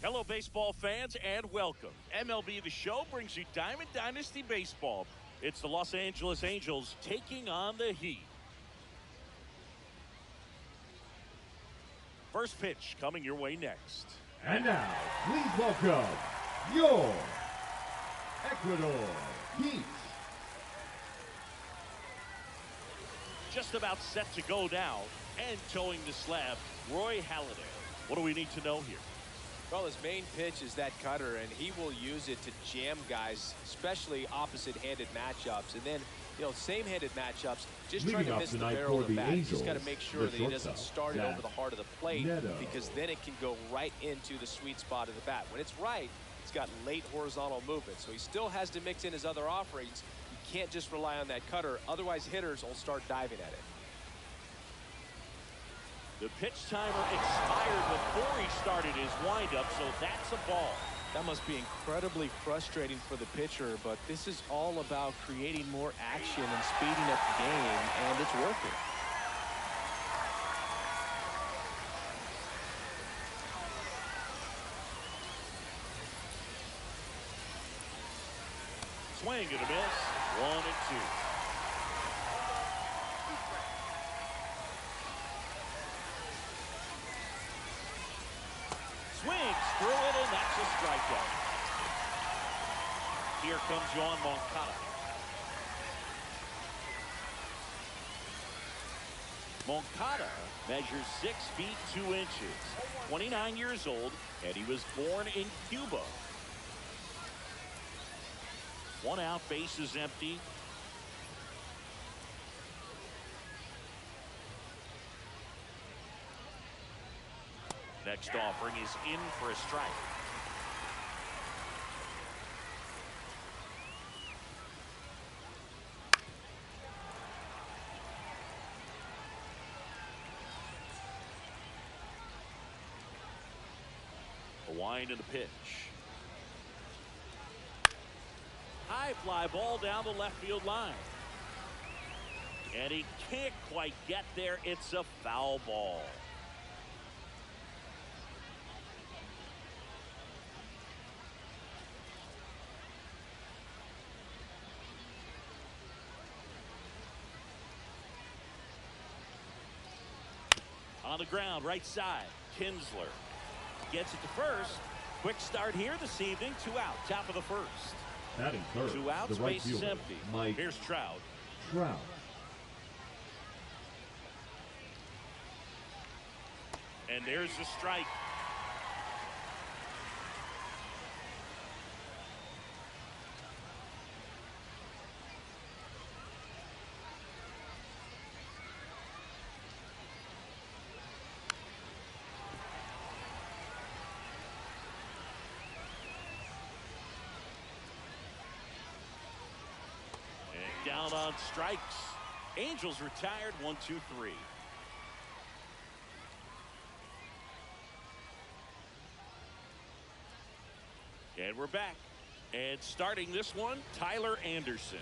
Hello, baseball fans, and welcome. MLB The Show brings you Diamond Dynasty Baseball. It's the Los Angeles Angels taking on the Heat. First pitch coming your way next. And now, please welcome your Ecuador Heat. Just about set to go now, and towing the slab, Roy Halladay. What do we need to know here? Well, his main pitch is that cutter, and he will use it to jam guys, especially opposite-handed matchups. And then, same-handed matchups, just trying to miss the barrel of the bat. He's just got to make sure that he doesn't start it over the heart of the plate, because then it can go right into the sweet spot of the bat. When it's right, it's got late horizontal movement, so he still has to mix in his other offerings. You can't just rely on that cutter, otherwise hitters will start diving at it. The pitch timer expired before he started his windup, so that's a ball. That must be incredibly frustrating for the pitcher, but this is all about creating more action and speeding up the game, and it's working. Swing and a miss, 1-2. Swings through it, and that's a strikeout. Here comes Yoan Moncada. Moncada measures 6 feet 2 inches, 29 years old, and he was born in Cuba. 1 out, base is empty. Next offering is in for a strike. A wind in the pitch. High fly ball down the left field line. And he can't quite get there. It's a foul ball. On the ground, right side, Kinsler gets it to first. Quick start here this evening. 2 out, top of the first. Batting third, 2 outs, the right base is fielder, empty. Mike Here's Trout. Trout. And there's the strike. Down on strikes. Angels retired. 1-2-3. And we're back. And starting this one, Tyler Anderson.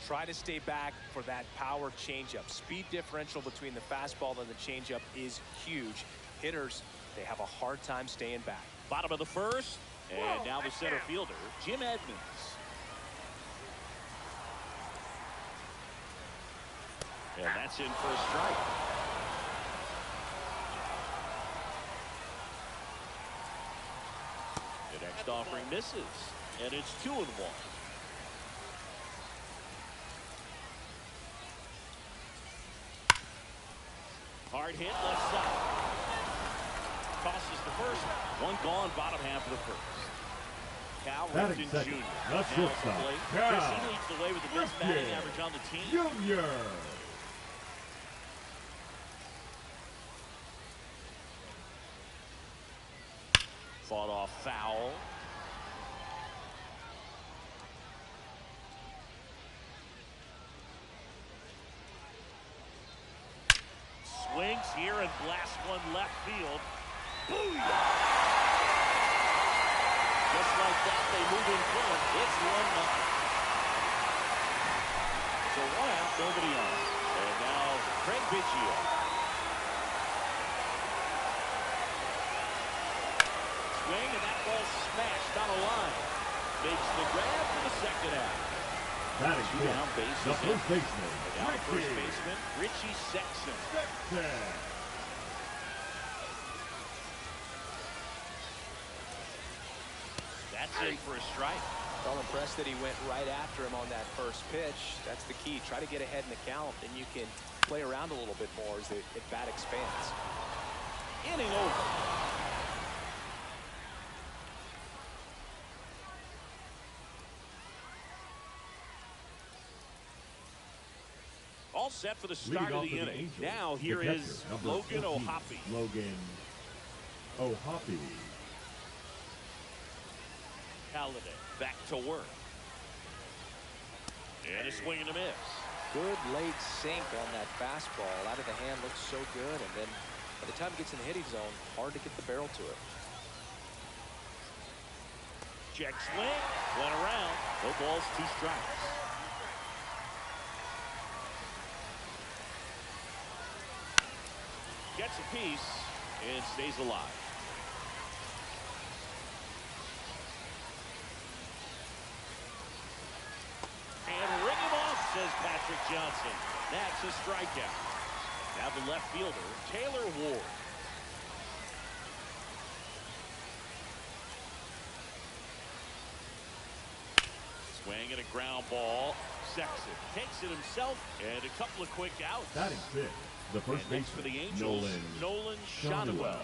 Try to stay back for that power changeup. Speed differential between the fastball and the changeup is huge. Hitters, they have a hard time staying back. Bottom of the first. And now the center fielder, Jim Edmonds. And that's in for a strike. The next offering misses, and it's 2-1. Hard hit left side. Tosses the first. 1 gone, bottom half of the first. Cal Ripken Jr. That's now shortstop. at the plate. Cal Chris, he leads the way with the best batting average on the team. Junior. Fought off foul. Swings here and blasts one left field. Booyah! Just like that, they move in front. It's 1-0. So 1 out, nobody on. And now Craig Biggio. Swing smashed on a line. Makes the grab for the second out. That is down, base the first baseman. Down the first baseman, Richie Sexson. That's in for a strike. I'm impressed that he went right after him on that first pitch. That's the key. Try to get ahead in the count, and you can play around a little bit more as the at-bat expands. Inning over. All set for the start of the inning. Now here is Logan O'Hoppe. Logan O'Hoppe. Halliday back to work. And a swing and a miss. Good late sink on that fastball. Out of the hand, looks so good. And then by the time it gets in the hitting zone, hard to get the barrel to it. Check swing. Went around. No balls, 2 strikes. Gets a piece and stays alive. And ring him off, says Patrick Johnson. That's a strikeout. Now the left fielder, Taylor Ward. Swing and a ground ball. Sexson takes it himself, and a couple of quick outs. Batting 6th, the first baseman for the Angels, Nolan Schanuel.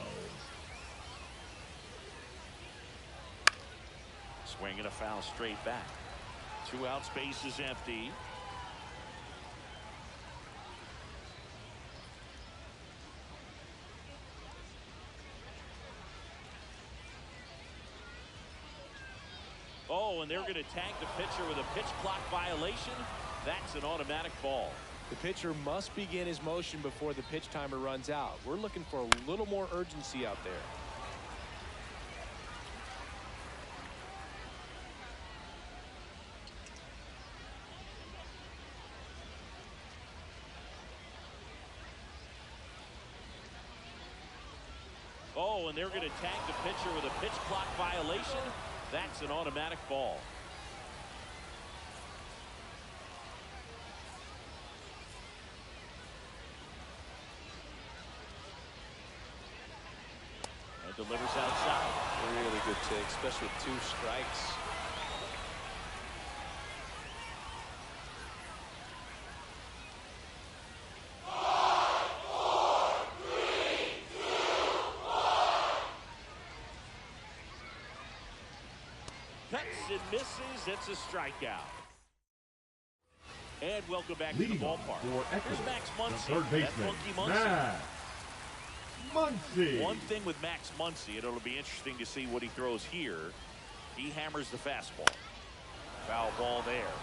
Swing and a foul straight back. 2 outs, base is empty. Oh, and they're going to tag the pitcher with a pitch clock violation. That's an automatic ball. The pitcher must begin his motion before the pitch timer runs out. We're looking for a little more urgency out there. Oh, and they're going to tag the pitcher with a pitch clock violation. That's an automatic ball. And delivers outside. Really good take, especially with 2 strikes. And misses. It's a strikeout. And welcome back Leading to the ballpark. Here's Max Muncy. Third baseman, Max Muncy. One thing with Max Muncy, it'll be interesting to see what he throws here. He hammers the fastball. Foul ball there.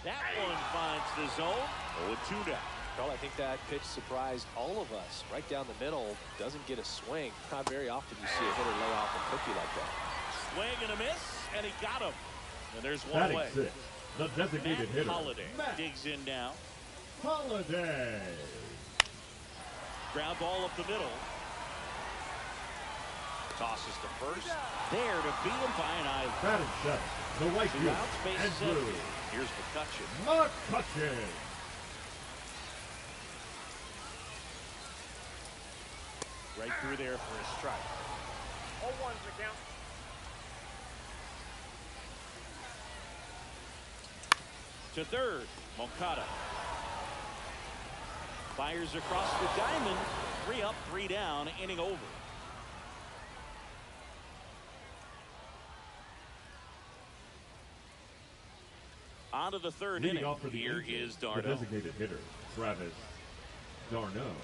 That one finds the zone. 0-2 now. Well, I think that pitch surprised all of us. Right down the middle, doesn't get a swing. Not very often you see a hitter lay off a cookie like that. Swing and a miss, and he got him. And there's one Batting away. 6th, the designated hitter, Holliday Matt digs in now. Holliday. Ground ball up the middle. Tosses to first. There to beat him by an eye. Batting 7th, the right 2 fielder, outs, base is Andrew empty. Here's McCutcheon. McCutcheon. Right through there for a strike. 0-1's the count. To third, Moncada. Fires across the diamond. 3 up, 3 down, inning over. On to the third Leading inning. off for the Here Angels, is Darno. the designated hitter, Travis d'Arnaud.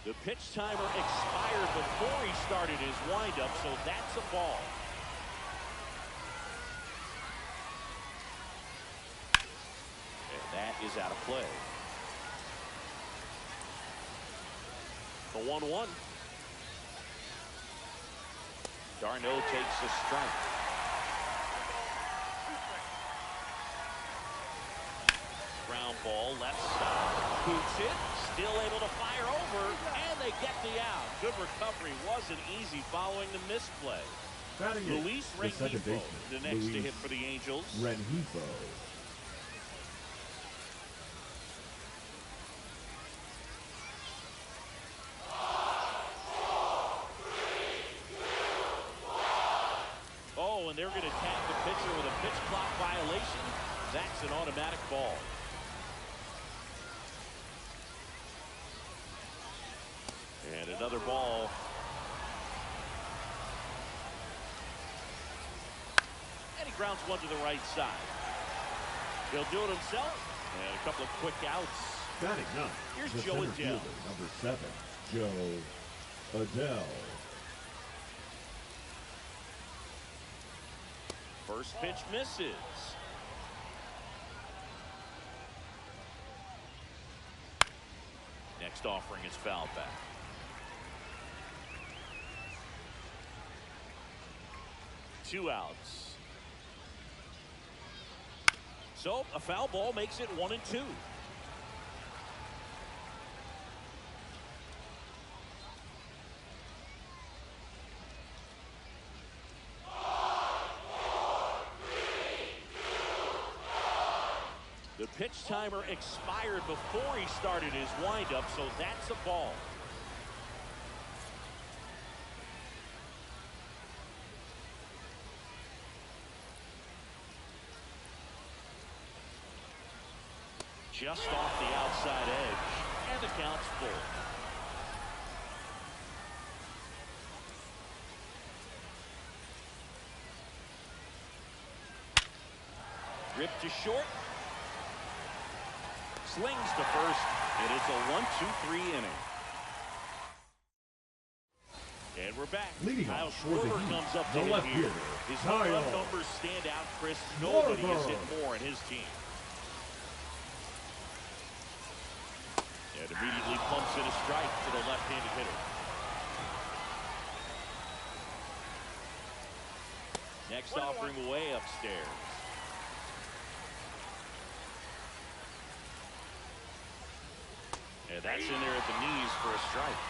The pitch timer expired before he started his windup, so that's a ball. And that is out of play. The 1-1. Darno takes a strike. Ground ball, left side. Boots it. Still able to fire over. And they get the out. Good recovery. Wasn't easy following the misplay. Luis Rengifo, the next to hit for the Angels. Rengifo. Oh, and they're going to tag the pitcher with a pitch clock violation. That's an automatic ball. And another ball. And he grounds one to the right side. He'll do it himself. And a couple of quick outs. Batting ninth. Here's the Joe center Adele. fielder, number 7, Joe Adele. First pitch misses. Next offering is fouled back. Two outs. So a foul ball makes it 1-2. The pitch timer expired before he started his windup, so that's a ball. Just off the outside edge, and the count's full. Ripped to short. Slings to first, and it's a 1-2-3 inning. And we're back. Kyle Schwarber comes up to hit here. His home run numbers stand out, Chris. Nobody has hit more in his team. And immediately pumps in a strike to the left-handed hitter. Next offering way upstairs. And that's in there at the knees for a strike.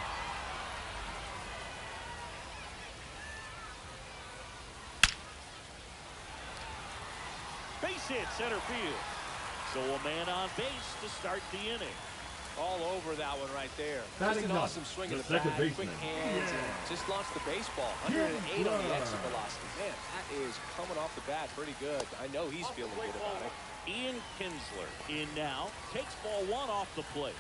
Base hit center field. So a man on base to start the inning. All over that one right there. Just an awesome swing of the bat, quick hands, and just launched the baseball. 108 on the exit velocity. Man, that is coming off the bat pretty good. I know he's feeling good about it. Ian Kinsler in now. Takes ball one off the plate.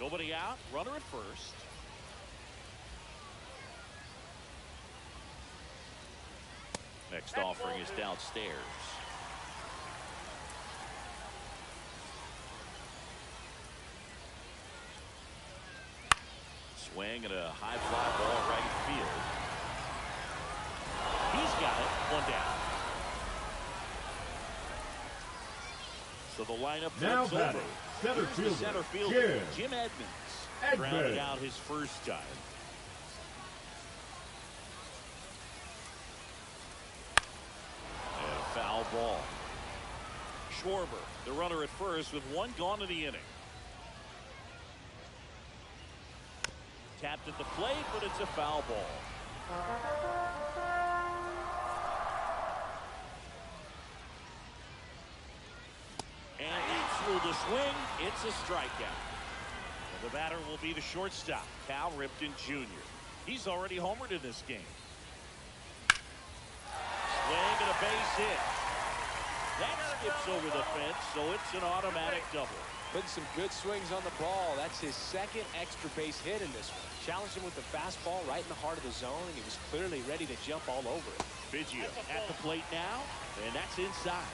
Nobody out. Runner at first. Next offering is downstairs. Swing and a high fly ball right field. He's got it. One down. So the lineup Now flips over. center fielder, Jim Edmonds. Grounded out his first time. And a foul ball. Schwarber, the runner at first, with one gone in the inning. Tapped at the plate, but it's a foul ball. And he threw the swing. It's a strikeout. And the batter will be the shortstop, Cal Ripken Jr. He's already homered in this game. Swing and a base hit. That skips over the fence, so it's an automatic double. Putting some good swings on the ball. That's his second extra base hit in this one. Challenged him with the fastball right in the heart of the zone, and he was clearly ready to jump all over it. Biggio at the plate now, and that's inside.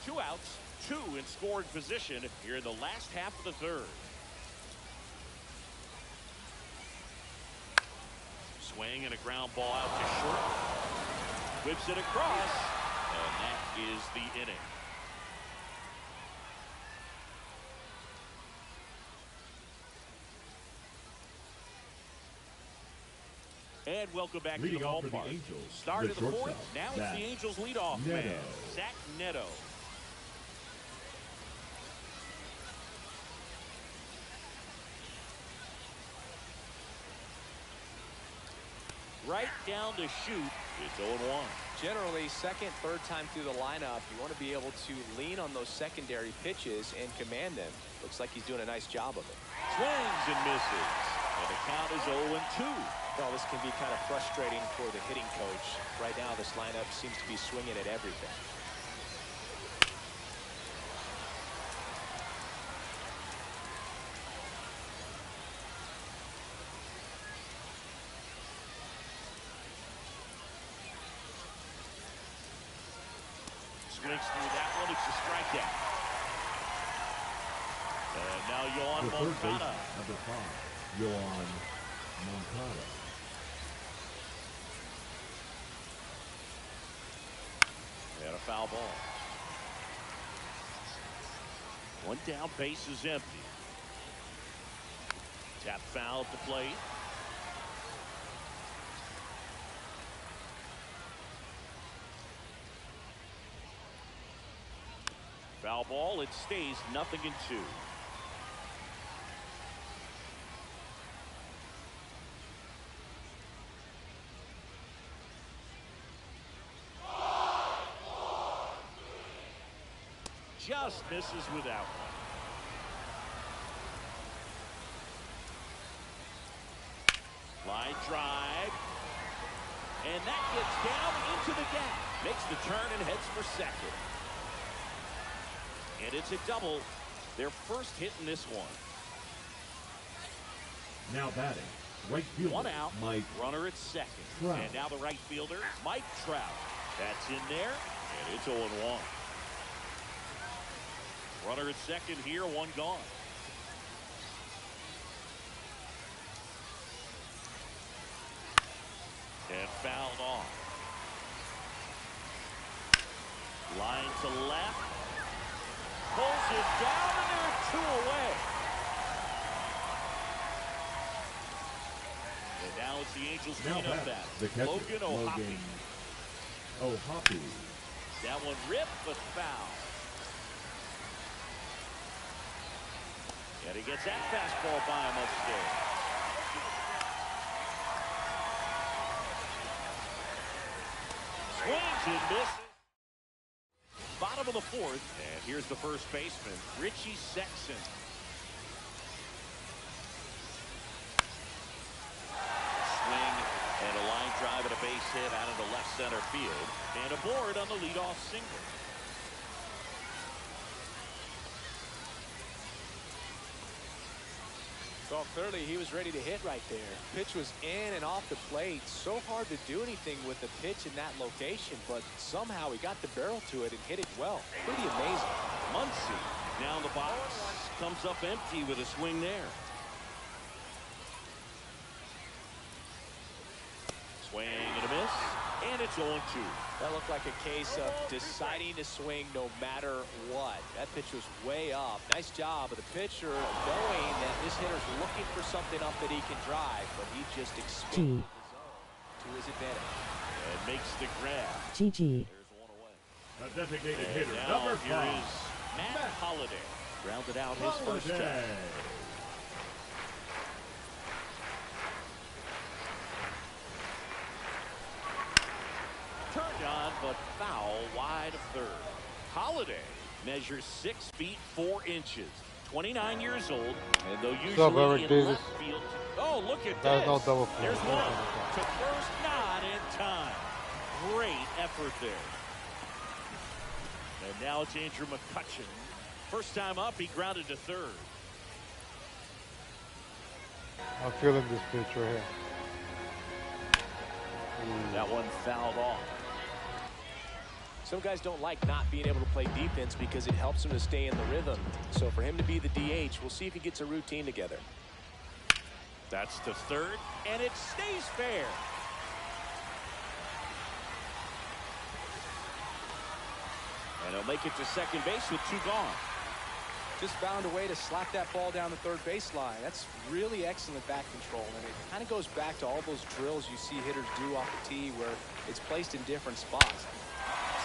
2 outs, 2 in scoring position here in the last half of the third. Swing and a ground ball out to short. Whips it across, and that is the inning. And welcome back to the Leading off for the ballpark. Angels, Start the of the fourth. shortstop, Now it's the Angels leadoff Neto. man, Zach Neto. Right down to shoot. It's 0-1. Generally, second, third time through the lineup, you want to be able to lean on those secondary pitches and command them. Looks like he's doing a nice job of it. Swings and misses. And the count is 0-2. Well, this can be kind of frustrating for the hitting coach. Right now, this lineup seems to be swinging at everything. Swings through that one. It's a strikeout. And now Yohan The third baseman, Moncada. number 5, Yohan Moncada. And a foul ball. One down, base is empty. Tap foul to plate. Foul ball, it stays 0-2. Just misses without one. Line drive. And that gets down into the gap. Makes the turn and heads for second. And it's a double. Their first hit in this one. Now batting, right fielder, One out. Mike Runner at second. Trout. And now the right fielder, Mike Trout. That's in there. And it's 0-1. Runner at second here, one gone. And fouled off. Line to left. Pulls it down, and there are 2 away. And now it's the Angels now cleanup batting, bat. the catcher, Logan O'Hoppe. O'Hoppe. That one ripped, but foul. And he gets that fastball by him upstairs. Swings and misses. Bottom of the fourth. And here's the first baseman, Richie Sexson. Swing and a line drive and a base hit out into left center field. And aboard on the leadoff single. Well, clearly he was ready to hit right there. Pitch was in and off the plate. So hard to do anything with the pitch in that location, but somehow he got the barrel to it and hit it well. Pretty amazing. Muncy now in the box. Comes up empty with a swing there. Swing and a miss. And it's 0-2. That looked like a case of deciding to swing no matter what. That pitch was way up. Nice job of the pitcher knowing that this hitter's looking for something up that he can drive, but he just expanded the zone to his advantage. And makes the grab. GG. There's one away. A designated And hitter, now number here 5. is Matt Holliday. Grounded out his first time. Holiday. Turned on, but foul wide of third. Holliday measures 6 feet 4 inches. 29 years old, and though usually in left field. Oh, look at this. No double play. There's one. To first, not in time. Great effort there. And now it's Andrew McCutchen. First time up, he grounded to third. I'm feeling this pitch right here. That one fouled off. Some guys don't like not being able to play defense because it helps them to stay in the rhythm. So for him to be the DH, we'll see if he gets a routine together. That's to third, and it stays fair. And he'll make it to second base with 2 gone. Just found a way to slap that ball down the third baseline. That's really excellent bat control, and it kind of goes back to all those drills you see hitters do off the tee where it's placed in different spots.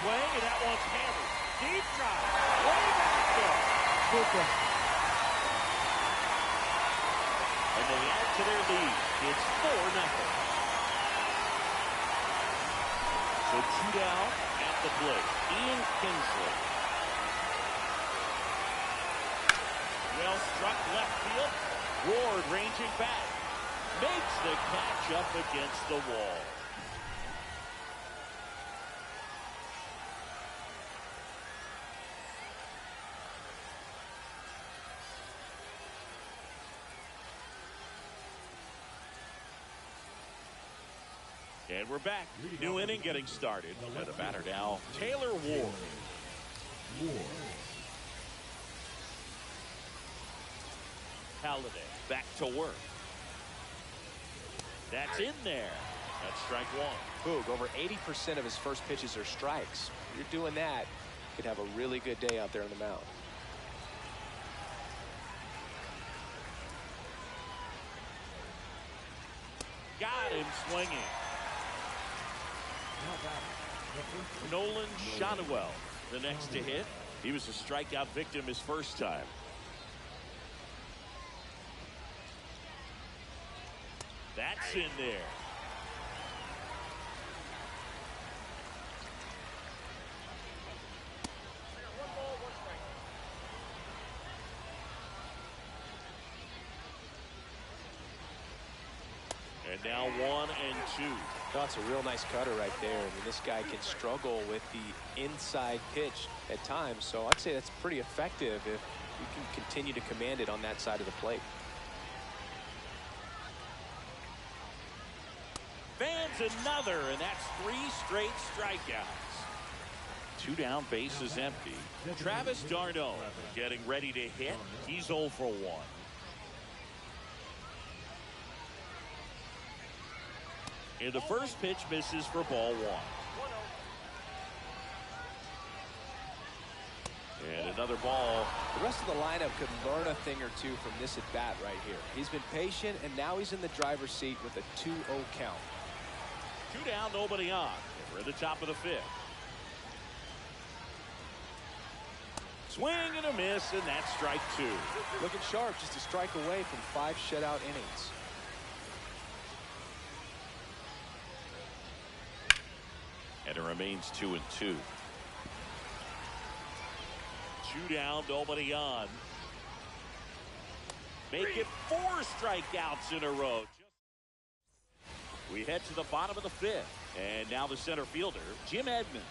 Swing, and that one's hammered. Deep drive. Way back there. Good one. And they add to their lead. It's 4-0. So 2 down at the plate. Ian Kinsley. Well struck left field. Ward ranging back. Makes the catch up against the wall. And we're back. New inning getting started. And the batter now, Taylor Ward. Halliday back to work. That's in there. That's strike one. Boog, over 80% of his first pitches are strikes. You're doing that, you could have a really good day out there on the mound. Got him swinging. Nolan Shotwell, the next to hit. He was a strikeout victim his first time. That's in there. And now 1 and 2. That's a real nice cutter right there. I mean, this guy can struggle with the inside pitch at times, so I'd say that's pretty effective if you can continue to command it on that side of the plate. Fans another, and that's 3 straight strikeouts. 2 down, bases empty. Travis d'Arnaud getting ready to hit. He's 0 for 1. And the first pitch misses for ball 1. And another ball. The rest of the lineup could learn a thing or two from this at bat right here. He's been patient, and now he's in the driver's seat with a 2-0 count. 2 down, nobody on. We're at the top of the 5th. Swing and a miss, and that's strike 2. Looking sharp, just a strike away from 5 shutout innings. And it remains 2 and 2. 2 down, nobody on. Make it 4 strikeouts in a row. We head to the bottom of the 5th. And now the center fielder, Jim Edmonds.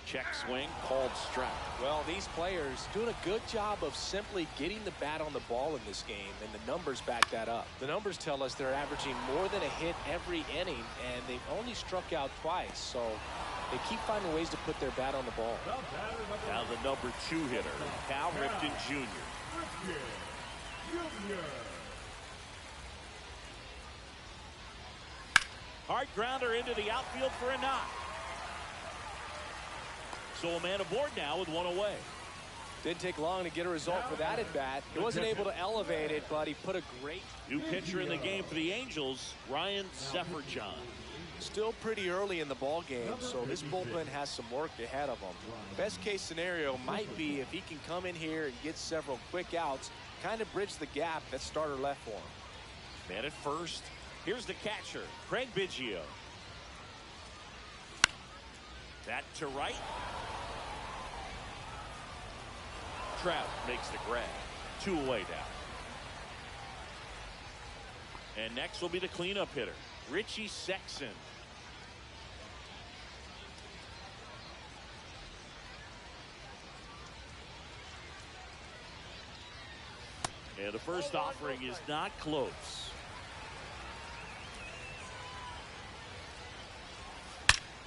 Check swing, called strike. Well, these players doing a good job of simply getting the bat on the ball in this game, and the numbers back that up. The numbers tell us they're averaging more than a hit every inning, and they've only struck out twice, so they keep finding ways to put their bat on the ball. Now the number 2 hitter, Cal Ripken Jr. Hard grounder into the outfield for a knock. So a man aboard now with 1 away. Didn't take long to get a result for that at bat. He wasn't able to elevate it, but he put a great new pitcher in the game for the Angels, Ryan Sefferjohn. Still pretty early in the ball game, so this bullpen has some work ahead of him. Best case scenario might be if he can come in here and get several quick outs, kind of bridge the gap that starter left for him. Man at first. Here's the catcher, Craig Biggio. That to right. Trout makes the grab. 2 away now. And next will be the cleanup hitter, Richie Sexson. And the first offering is not close.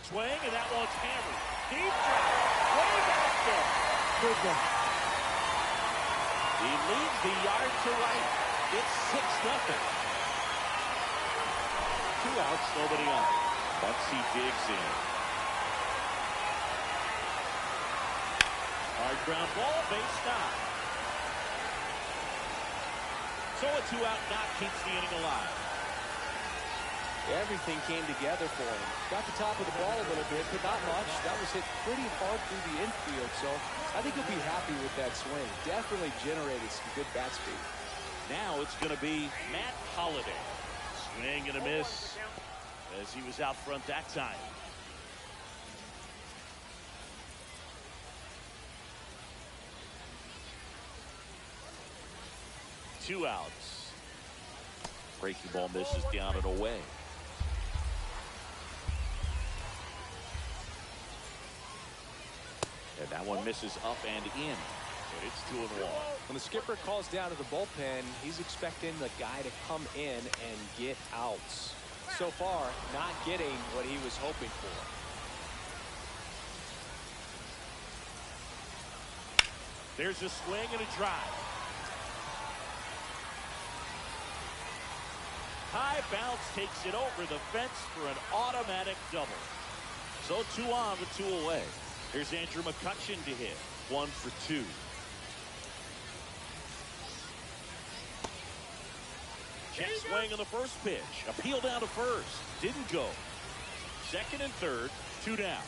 Swing, and that one's hammered. Deep drive. Way back there. Good one. He leads the yard to right. It's 6-0. 2 outs, nobody on. Once he digs in. Hard ground ball, base stop. So a 2-out knock keeps the inning alive. Everything came together for him. Got the top of the ball a little bit, but not much. That was hit pretty hard through the infield, so I think he'll be happy with that swing. Definitely generated some good bat speed. Now it's going to be Matt Holliday. Swing and a miss as he was out front that time. Two outs. Breaking ball misses down and away. And that one misses up and in. And it's 2-1. When the skipper calls down to the bullpen, he's expecting the guy to come in and get outs. So far, not getting what he was hoping for. There's a swing and a drive. High bounce takes it over the fence for an automatic double. So 2 on with 2 away. Here's Andrew McCutchen to hit. 1 for 2. Check swing on the first pitch. Appeal down to first. Didn't go. Second and third. 2 down.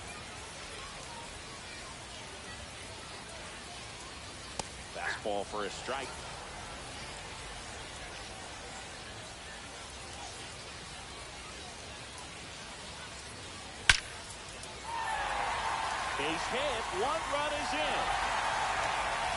Fastball for a strike. Base hit. 1 run is in.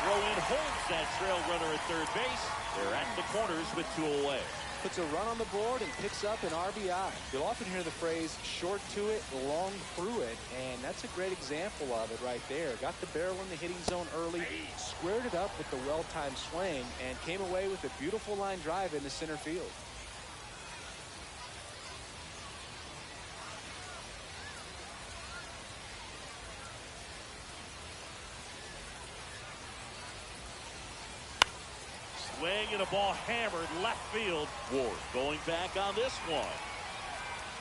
Throw in holds that trail runner at third base. They're at the corners with 2 away. Puts a run on the board and picks up an RBI. You'll often hear the phrase short to it, long through it, and that's a great example of it right there. Got the barrel in the hitting zone early, squared it up with the well-timed swing, and came away with a beautiful line drive into center field. Swing and a ball hammered left field. Ward going back on this one.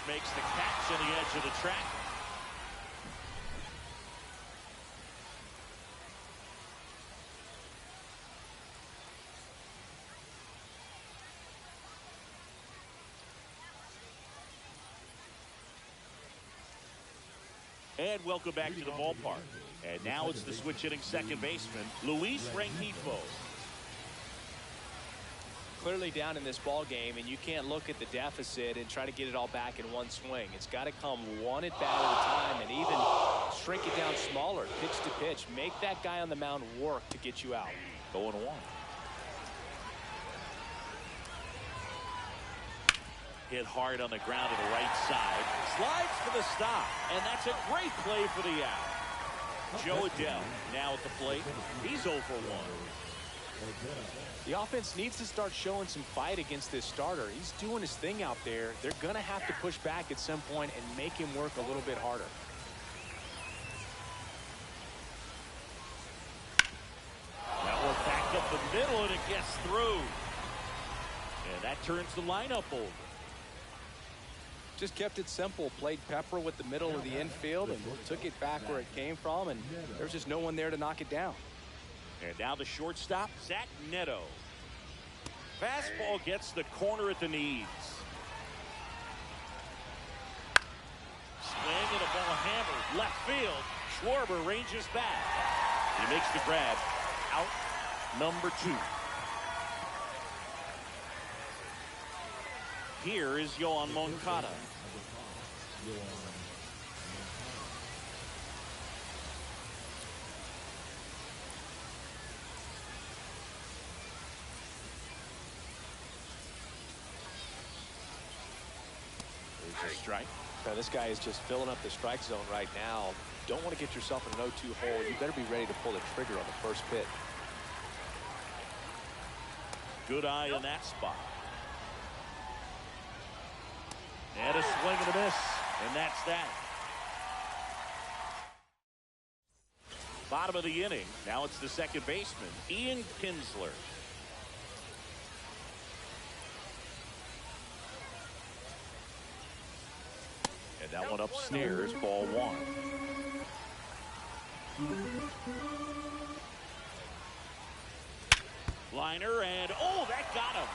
Makes the catch on the edge of the track. And welcome back to the ballpark. And now it's the switch hitting second baseman, Luis Rengifo. Clearly down in this ball game, and you can't look at the deficit and try to get it all back in one swing. It's got to come one at bat at a time, and even shrink it down smaller, pitch to pitch. Make that guy on the mound work to get you out. 0-1. Hit hard on the ground to the right side. Slides for the stop, and that's a great play for the out. Joe Adell now at the plate. He's 0 for 1. The offense needs to start showing some fight against this starter. He's doing his thing out there. They're going to have to push back at some point and make him work a little bit harder. That one back up the middle, and it gets through. And that turns the lineup over. Just kept it simple. Played pepper with the middle of the infield and took it back where it came from, and there's just no one there to knock it down. And now the shortstop, Zach Neto. Fastball gets the corner at the knees. Swing and a ball hammered left field. Schwarber ranges back. He makes the grab. Out number 2. Here is Yoan Moncada. Strike. Now, this guy is just filling up the strike zone right now. Don't want to get yourself in an 0-2 hole. You better be ready to pull the trigger on the first pitch. Good eye on that spot. And a swing and a miss. And that's that. Bottom of the inning. Now it's the second baseman, Ian Kinsler. That one upstairs, ball one. Liner, and oh, that got him.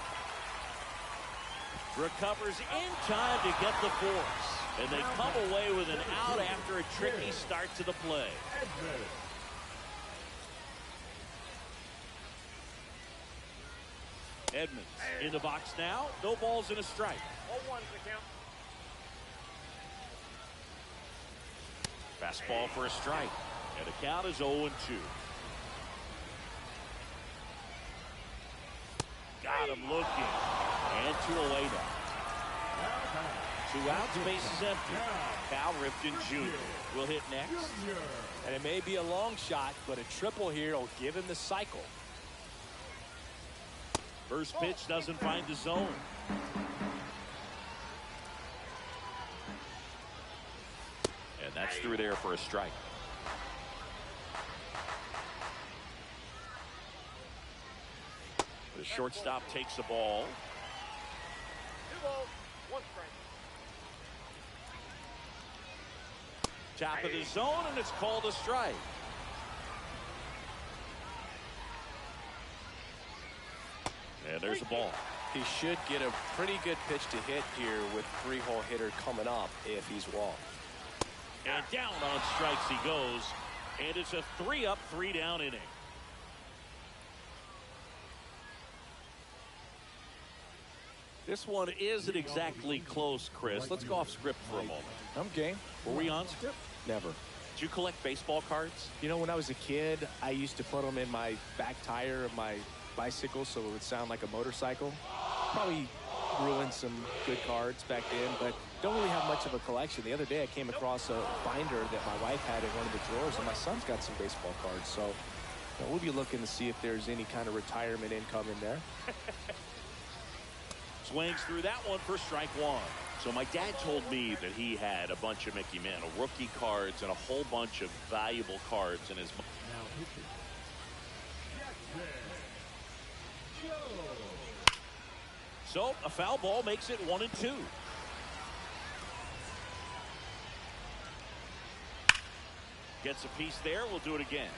Recovers in time to get the force. And they come away with an out after a tricky start to the play. Edmonds in the box now. No balls and a strike. 0-1's the count. Fastball for a strike. And the count is 0-2. Got him looking. And 2 away now. 2 outs, bases empty. Cal Ripken Jr. will hit next. And it may be a long shot, but a triple here will give him the cycle. First pitch doesn't find the zone. And that's through there for a strike. The shortstop takes the ball. 2 balls, 1 strike. Top of the zone, and it's called a strike. And there's a ball. He should get a pretty good pitch to hit here with 3-hole hitter coming up if he's walked. And down on strikes he goes. And it's a 3-up, 3-down inning. This one isn't exactly close, Chris. Let's go off script for a moment. I'm game. Were we on script? Never. Did you collect baseball cards? You know, when I was a kid, I used to put them in my back tire of my bicycle so it would sound like a motorcycle. Probably ruined some good cards back then, but don't really have much of a collection. The other day I came across a binder that my wife had in one of the drawers, and my son's got some baseball cards. So we'll be looking to see if there's any kind of retirement income in there. Swings through that one for strike one. So my dad told me that he had a bunch of Mickey Mantle rookie cards and a whole bunch of valuable cards in his. Now pitching. So a foul ball makes it 1-2. Gets a piece there. We'll do it again.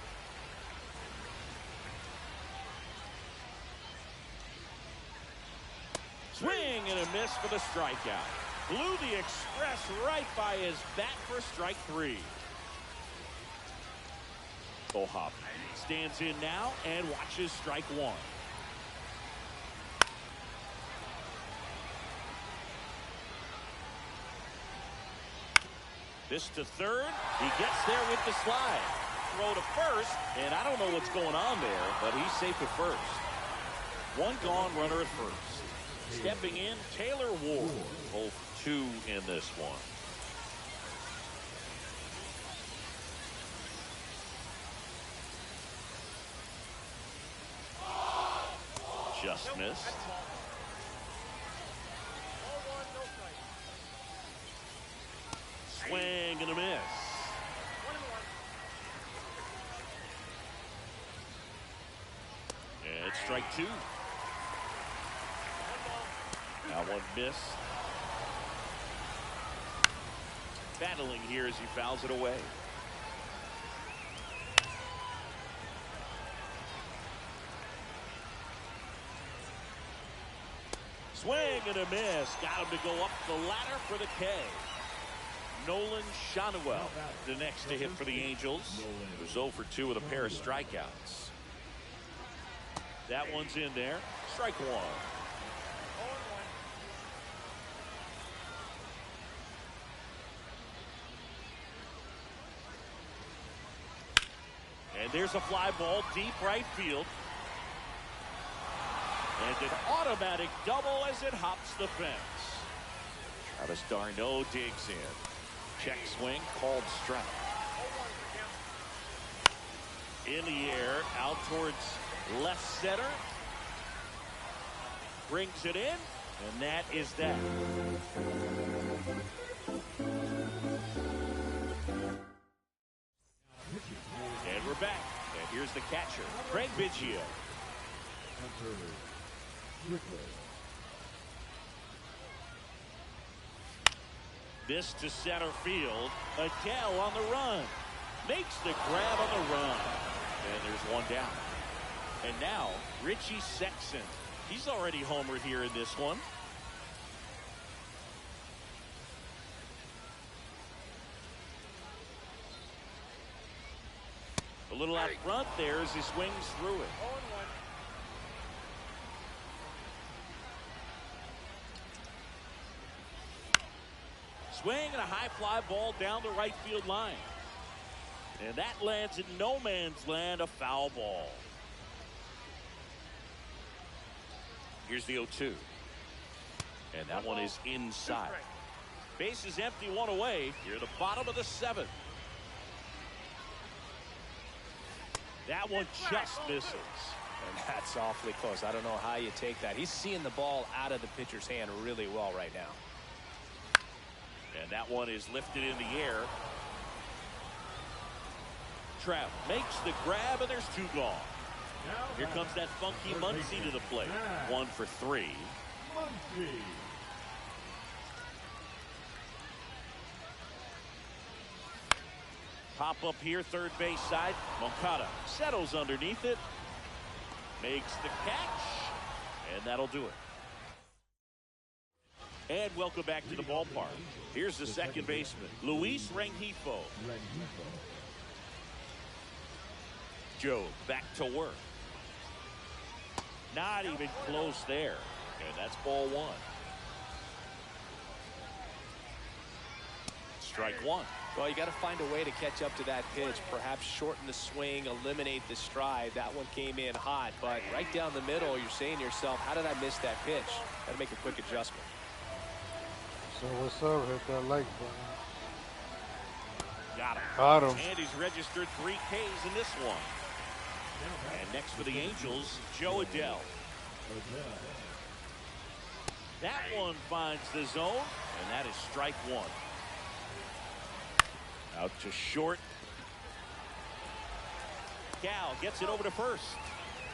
Swing and a miss for the strikeout. Blew the express right by his bat for strike 3. O'Hoppe stands in now and watches strike 1. This to third. He gets there with the slide. Throw to first, and I don't know what's going on there, but he's safe at first. One gone, runner at first. Stepping in, Taylor Ward. 0-2 in this one. Just missed. 0-1, no strike. Swing and a miss. 1-1. And it's strike 2. That one missed. Battling here as he fouls it away. Swing and a miss. Got him to go up the ladder for the K. Nolan Shanuel, the next to hit for the Angels. It was 0 for 2 with a pair of strikeouts. That one's in there. Strike 1. And there's a fly ball deep right field. And an automatic double as it hops the fence. Travis d'Arnaud digs in. Check swing, called strike. In the air, out towards left center. Brings it in, and that is that. And we're back. And here's the catcher, Craig Biggio. This to center field. Adele on the run. Makes the grab on the run. And there's one down. And now, Richie Sexson. He's already homered here in this one. A little out front there as he swings through it. 0-1. Swing and a high fly ball down the right field line. And that lands in no man's land, a foul ball. Here's the 0-2. And that one is inside. Base is empty, one away. Here at the bottom of the 7th. That one just misses. And that's awfully close. I don't know how you take that. He's seeing the ball out of the pitcher's hand really well right now. And that one is lifted in the air. Trout makes the grab, and there's 2 gone. Here comes that funky Muncy to the plate. 1 for 3. Pop up here, third base side. Moncada settles underneath it. Makes the catch. And that'll do it. And welcome back to the ballpark. Here's the second baseman, Luis Rengifo. Joe back to work. Not even close there. And that's ball 1. Strike 1. Well, you got to find a way to catch up to that pitch. Perhaps shorten the swing, eliminate the stride. That one came in hot, but right down the middle, you're saying to yourself, how did I miss that pitch? Got to make a quick adjustment. So what's up? Hit that like button. Got him. Got him. And he's registered 3 Ks in this one. And next for the Angels, Joe Adele. That one finds the zone, and that is strike 1. Out to short. Cal gets it over to first.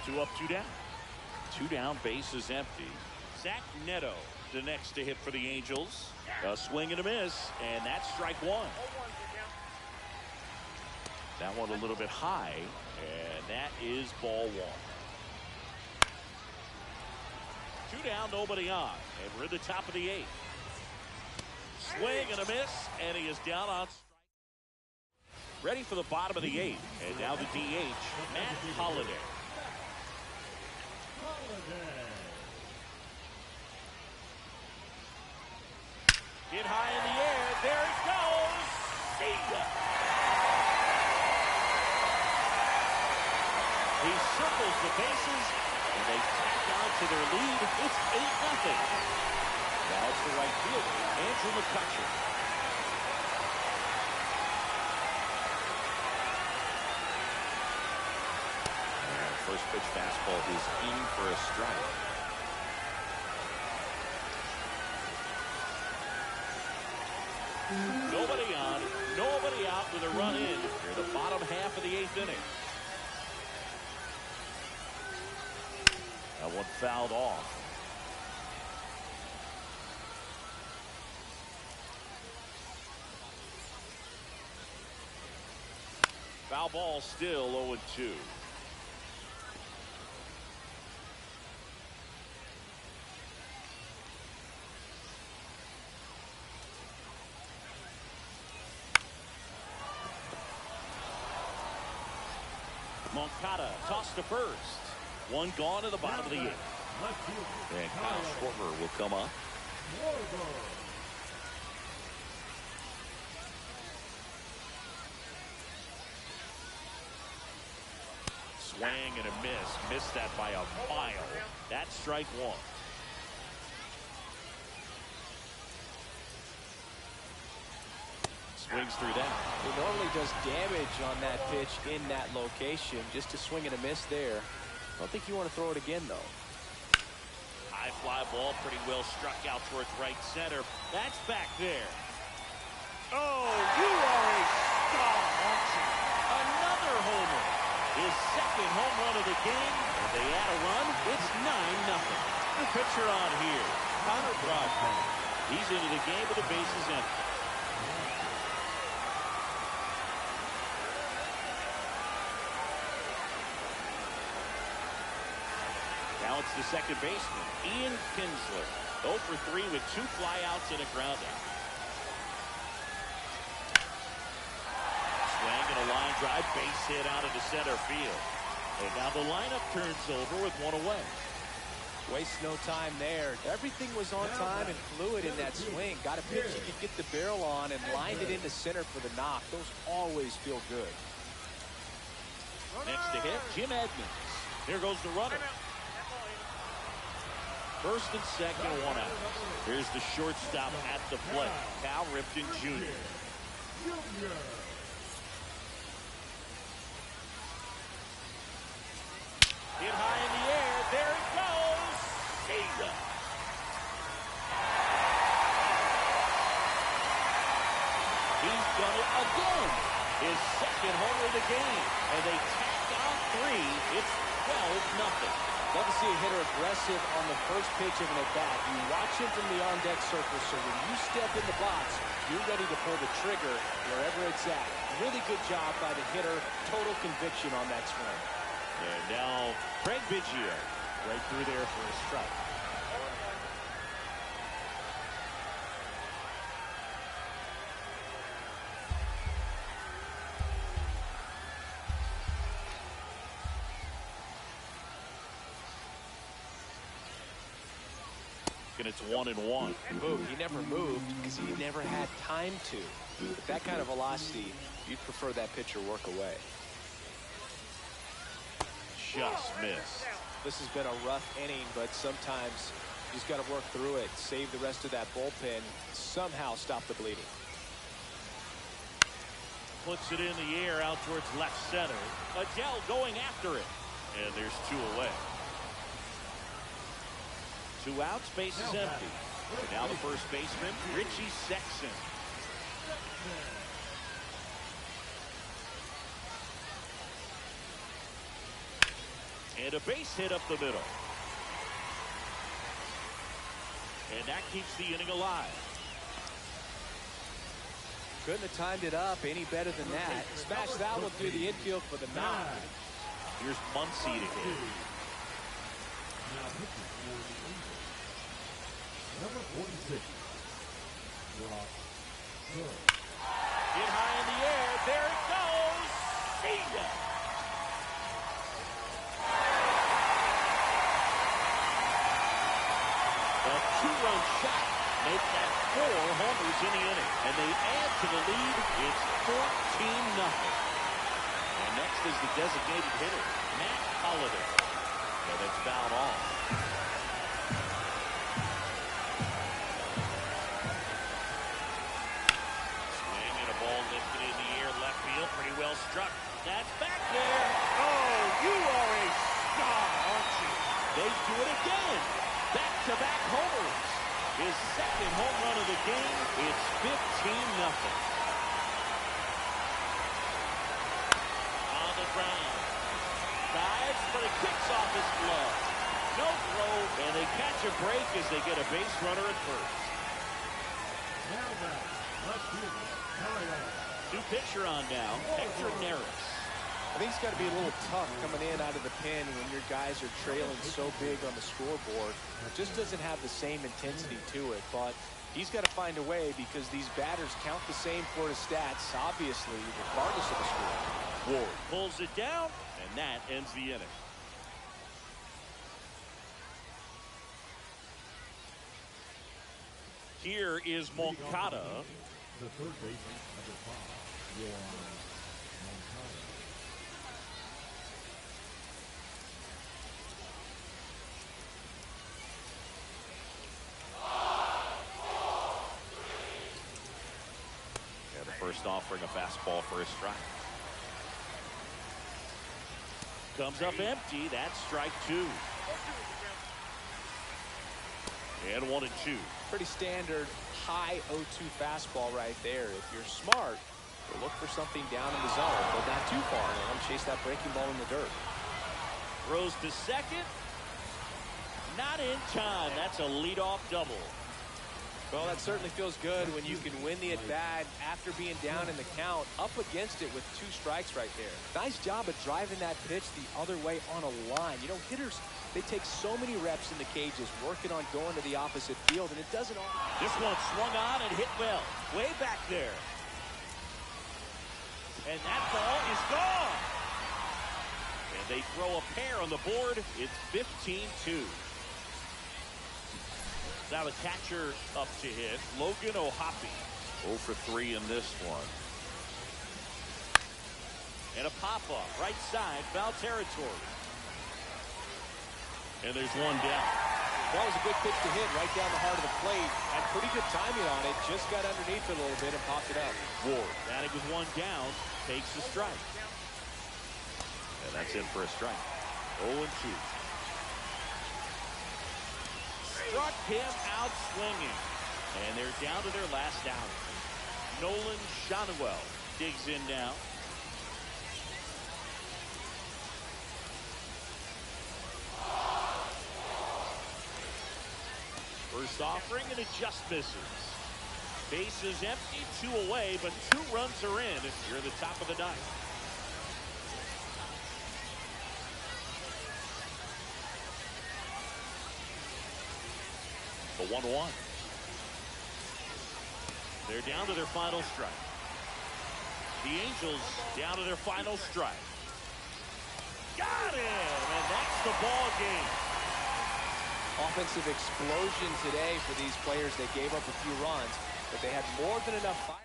2 up, 2 down. 2 down, base is empty. Zach Neto, the next to hit for the Angels. A swing and a miss, and that's strike 1. That one a little bit high, and that is ball 1. 2 down, nobody on, and we're at the top of the 8th. Swing and a miss, and he is down on strike. Ready for the bottom of the 8th, and now the DH, Matt Holliday. Hit high in the air, there it goes. See ya. He circles the bases, and they tack on to their lead. It's 8-0. Now it's the right fielder, Andrew McCutcheon. And first pitch fastball is in for a strike. Nobody on, nobody out with a run in near the bottom half of the 8th inning. That one fouled off. Foul ball, still 0-2. Moncada tossed to first. 1 gone to the bottom of the 8th. And Kyle Schwarber will come up. Swing and a miss. Missed that by a mile. That's strike 1. Swings through that. He normally does damage on that pitch in that location. Just a swing and a miss there. I don't think you want to throw it again, though. High fly ball, pretty well struck out towards right center. That's back there. Oh, you are a star, aren't you? Another homer. His second home run of the game. If they add a run, it's 9-0. The pitcher on here, Connor Broadbent. He's into the game with the bases empty. It's the second baseman, Ian Kinsler. 0 for 3 with 2 flyouts and a groundout. Swing and a line drive, base hit out into center field. And now the lineup turns over with 1 away. Waste no time there. Everything was on time and fluid in that swing. Got a pitch he could get the barrel on and lined it into center for the knock. Those always feel good. Next to hit, Jim Edmonds. Here goes the runner. First and second, 1 out. Here's the shortstop at the plate, Cal Ripken Jr. Hit high in the air. There it goes. See ya. He's done it again. His second homer of the game. And they tack on 3. It's 12-0. Love to see a hitter aggressive on the first pitch of an at-bat. You watch him from the on-deck circle, so when you step in the box, you're ready to pull the trigger wherever it's at. Really good job by the hitter. Total conviction on that swing. And now Craig Biggio right through there for a strike. And it's 1-1. He never moved because he never had time to. With that kind of velocity, you'd prefer that pitcher work away. Just missed. This has been a rough inning, but sometimes you just got to work through it, save the rest of that bullpen, somehow stop the bleeding. Puts it in the air out towards left center. Adele going after it. And there's 2 away. 2 outs, base is empty. And now the first baseman, Richie Sexson. And a base hit up the middle. And that keeps the inning alive. Couldn't have timed it up any better than that. Smash that one through the infield for the knock. Here's Muncy to hit. Number 46. Hit high in the air. There it goes. See ya. A 2-run shot. Make that 4 homers in the inning. And they add to the lead. It's 14-0. And next is the designated hitter, Matt Holliday. And it's fouled off. Pretty well struck. That's back there. Oh, you are a star, aren't you? They do it again. Back-to-back homers. His second home run of the game. It's 15-0. On the ground. Dives, but it kicks off his glove. No throw, and they catch a break as they get a base runner at first. Now back, left fielder, Carrier. New pitcher on now, Hector Neris. I think it's got to be a little tough coming in out of the pen when your guys are trailing so big on the scoreboard. It just doesn't have the same intensity to it, but he's got to find a way because these batters count the same for his stats, obviously, regardless of the score. Ward pulls it down, and that ends the inning. Here is Moncada. The third baseman, number 5. Yeah, the first offering a fastball for a strike. Comes up empty. That's strike 2. And 1-2. Pretty standard high 0-2 fastball right there. If you're smart, you'll look for something down in the zone, but not too far. You want to chase that breaking ball in the dirt. Throws to second. Not in time. That's a leadoff double. Well, that certainly feels good when you can win the at-bat after being down in the count, up against it with 2 strikes right there. Nice job of driving that pitch the other way on a line. You know, hitters, they take so many reps in the cages, working on going to the opposite field, and it doesn't all... This one swung on and hit well, way back there. And that ball is gone. And they throw a pair on the board. It's 15-2. Now the catcher up to hit, LegalLatinoHeat. 0 for 3 in this one. And a pop-up, right side, foul territory. And there's one down. That was a good pitch to hit right down the heart of the plate. Had pretty good timing on it. Just got underneath it a little bit and popped it up. Ward, batting with 1 down, takes the strike. And that's in for a strike. 0-2. Struck him out swinging. And they're down to their last out. Nolan Shotwell digs in now. First offering, and it just misses. Base is empty, 2 away, but 2 runs are in here at the top of the 9th. The 1-1. They're down to their final strike. The Angels down to their final strike. Got him, and that's the ball game. Offensive explosion today for these players. They gave up a few runs, but they had more than enough fire.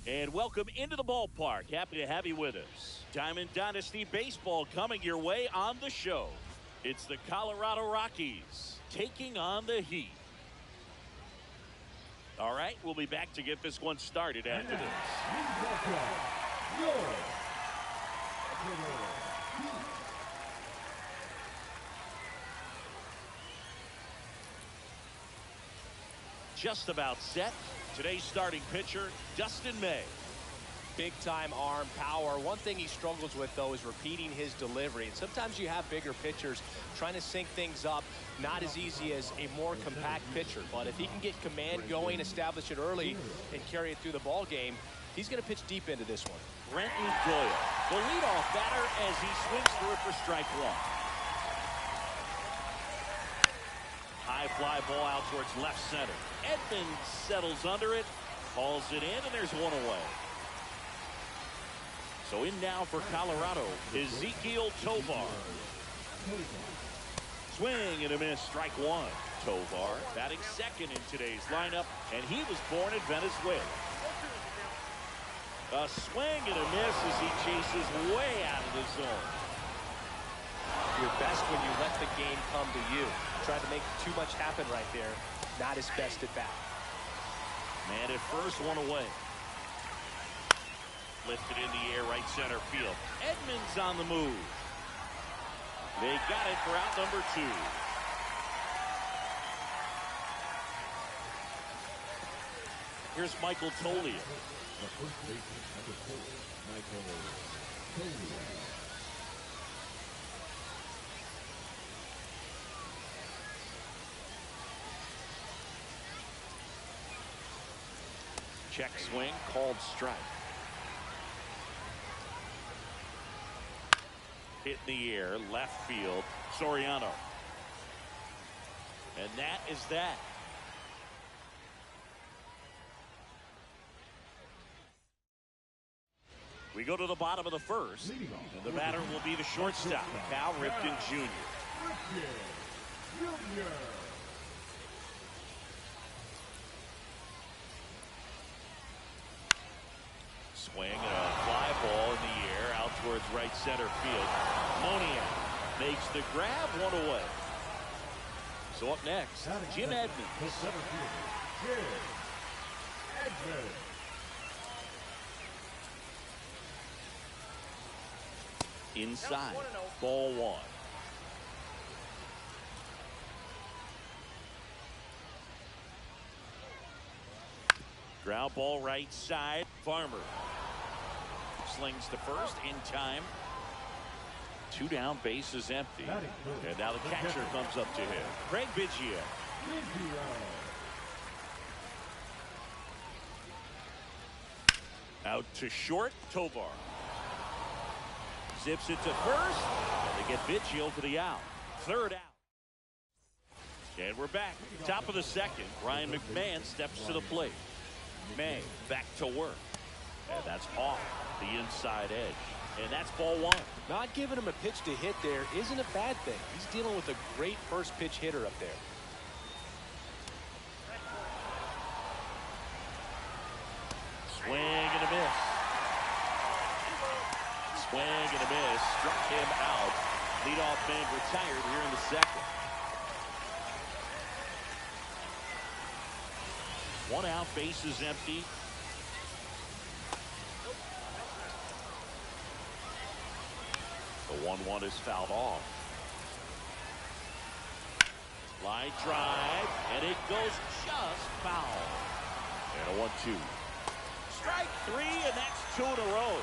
And welcome into the ballpark. Happy to have you with us. Diamond Dynasty Baseball coming your way on the show. It's the Colorado Rockies taking on the Heat. All right, we'll be back to get this one started after this. Just about set. Today's starting pitcher, Dustin May. Big time arm power. One thing he struggles with, though, is repeating his delivery. And sometimes you have bigger pitchers trying to sync things up. Not as easy as a more compact pitcher. But if he can get command going, establish it early, and carry it through the ball game, he's going to pitch deep into this one. Brenton Doyle, the leadoff batter, as he swings through it for strike one. High fly ball out towards left center. Edmonds settles under it, calls it in, and there's one away. So in now for Colorado, Ezequiel Tovar. Swing and a miss, strike one. Tovar batting second in today's lineup, and he was born in Venezuela. A swing and a miss as he chases way out of the zone. You're best when you let the game come to you. Trying to make too much happen right there. Not his best at bat. Man at first, one away. Lifted in the air, right center field. Edmonds on the move. They got it for out number 2. Here's Michael Toglia. Check swing, called strike. Hit in the air, left field, Soriano. And that is that. We go to the bottom of the first. And the batter will be the shortstop, Cal Ripken Jr. Swing and a fly ball in the air out towards right center field. Moniak makes the grab, one away. So up next, Jim Edmonds. Inside, ball one. Ground ball right side. Farmer slings to first in time. 2 down, bases empty. And now the catcher comes up to him. Craig Biggio. Out to short, Tovar. Zips it to first. And they get Biggio for the out. Third out. And we're back. Top of the second. Ryan McMahon steps to the plate. May back to work. And that's off the inside edge. And that's ball one. Not giving him a pitch to hit there isn't a bad thing. He's dealing with a great first pitch hitter up there. Swing and a miss. Swing and a miss. Struck him out. Leadoff man retired here in the second. 1 out, bases empty. The 1-1 is fouled off. Line drive, and it goes just foul. And a 1-2. Strike 3, and that's 2 in a row.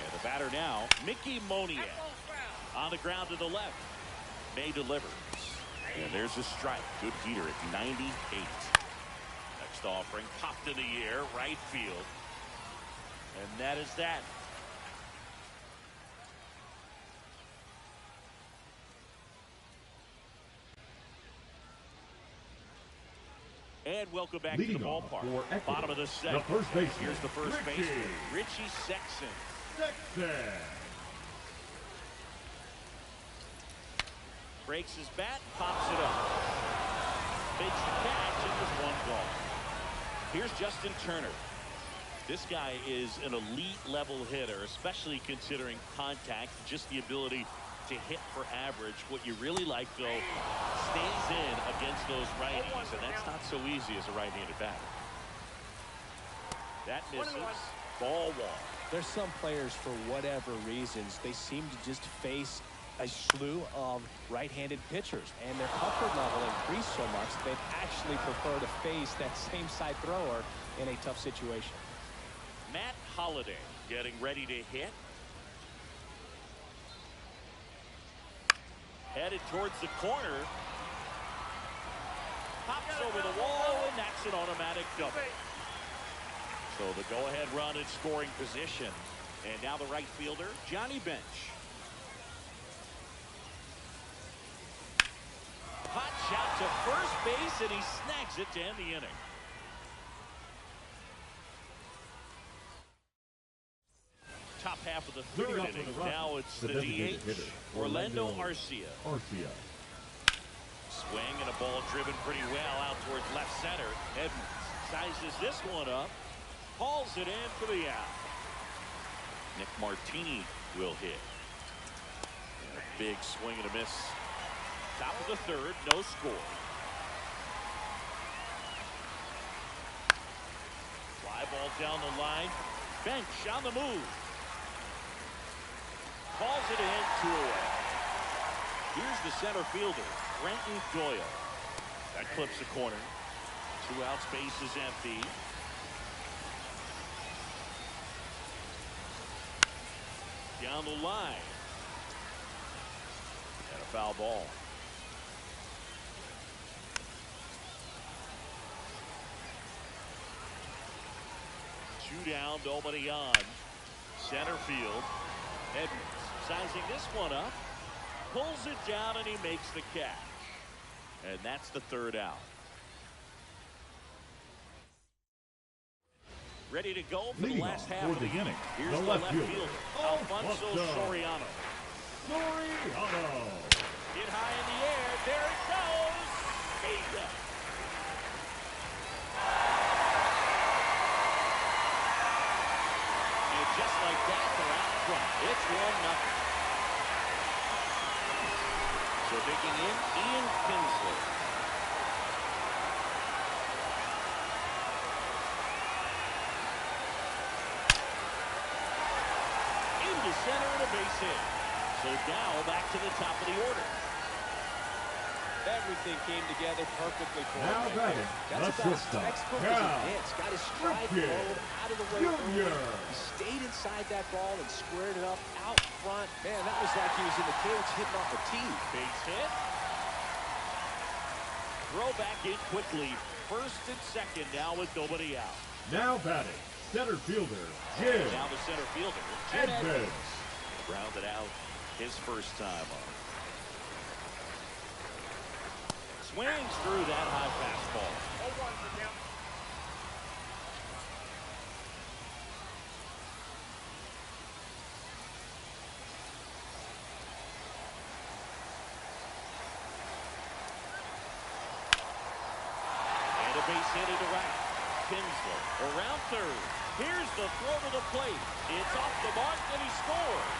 And the batter now, Mickey Moniak. On the ground to the left. May delivers. And there's a strike. Good heater at 98. Next offering, popped in the air, right field. And that is that. And welcome back to the ballpark. Bottom of the second. Here's the first baseman, Richie Sexson. Breaks his bat, pops it up. Makes the catch, and there's one gone. Here's Justin Turner. This guy is an elite level hitter, especially considering contact, just the ability to hit for average. What you really like, though, stays in against those righties, and that's not so easy as a right-handed batter. That misses. Ball one. There's some players, for whatever reasons, they seem to just face a slew of right-handed pitchers, and their comfort level increased so much they'd actually prefer to face that same side thrower in a tough situation. Matt Holliday getting ready to hit. Headed towards the corner. Pops over the wall, and that's an automatic double. So the go-ahead run in scoring position. And now the right fielder, Johnny Bench. Hot shot to first base, and he snags it to end the inning. Top half of the third inning. Now it's the DH, Orlando Arcia. Swing and a ball driven pretty well out towards left center. Edmonds sizes this one up, hauls it in for the out. Nick Martini will hit. And a big swing and a miss. Top of the third, no score. Fly ball down the line. Bench on the move. Calls it in, 2 away. Here's the center fielder, Brenton Doyle. That clips the corner. 2 outs, base is empty. Down the line. And a foul ball. Two down, nobody on. Center field. Edmonds sizing this one up. Pulls it down, and he makes the catch. And that's the third out. Ready to go for the last half of the inning. Here's the left fielder, Alfonso Soriano. Hit high in the air. There it goes. Speed. And just like that, they're out front. It's 1-0. So digging in, Ian Kinsley. Into center and a base hit. So now back to the top of the order. Everything came together perfectly for Now him. batting, That's about as textbook as it gets. Got his stride thrown out of the way early. He stayed inside that ball and squared it up out front. Man, that was like he was in the cage hitting off a tee. Base hit. Throw back in quickly. First and second now with nobody out. Now batting, center fielder, Jim. Now the center fielder, Jim Edmonds. Rounded out his first time on. Swings through that high fastball. 0-1 for count. And a base hit into right. Kinsley around third. Here's the throw to the plate. It's off the mark, and he scores.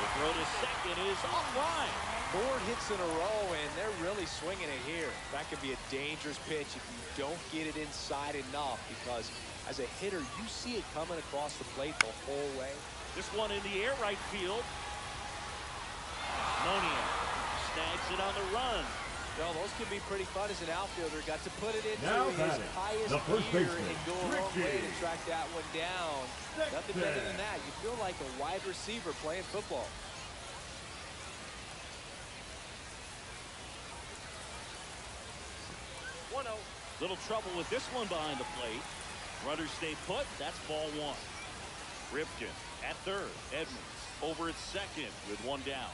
The throw to second is offline. 4 hits in a row, and they're really swinging it here. That could be a dangerous pitch if you don't get it inside enough, because as a hitter, you see it coming across the plate the whole way. This one in the air, right field. Monia snags it on the run. Well, those can be pretty fun as an outfielder. Got to put it into Now his batting, highest the first gear baseman, and go a long way Ricky. to track that one down. Nothing better than that. You feel like a wide receiver playing football. Little trouble with this one behind the plate. Runners stay put. That's ball 1. Ripken at third. Edmonds over at second with 1 down.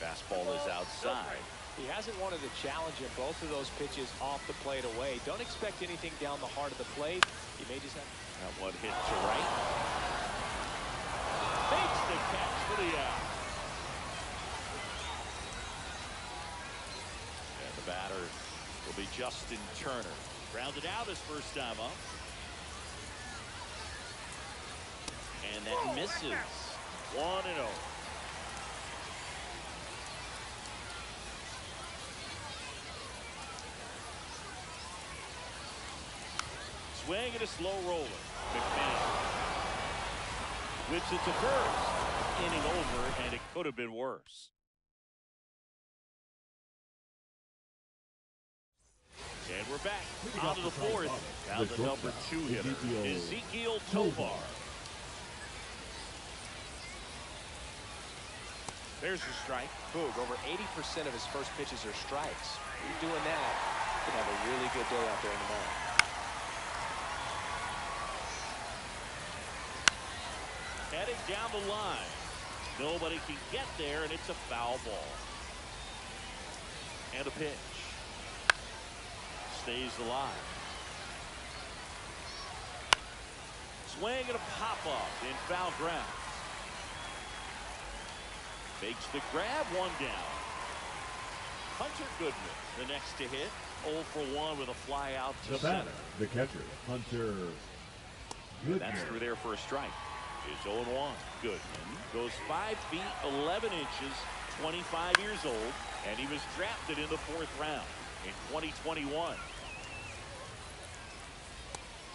Fastball is outside. He hasn't wanted to challenge him. Both of those pitches off the plate away. Don't expect anything down the heart of the plate. He may just have That one hit to right. Makes the catch for the out. And the batter will be Justin Turner. Grounded out his first time up. And that misses. 1-0. Swing and a slow roller. McMahon whips it to first. Inning over, and it could have been worse. And we're back onto the fourth. Now the number 2 hitter, Ezekiel Tovar. There's your strike. Boog, over 80% of his first pitches are strikes. You're doing that, you can have a really good day out there in the mound. Heading down the line. Nobody can get there, and it's a foul ball. And a pitch. Stays alive. Swing and a pop-up in foul ground. Makes the grab, 1 down. Hunter Goodman, the next to hit. 0 for 1 with a fly out to center. The catcher, Hunter Goodman. That's through there for a strike. It's 0-1. Goodman goes 5 feet 11 inches, 25 years old, and he was drafted in the 4th round in 2021.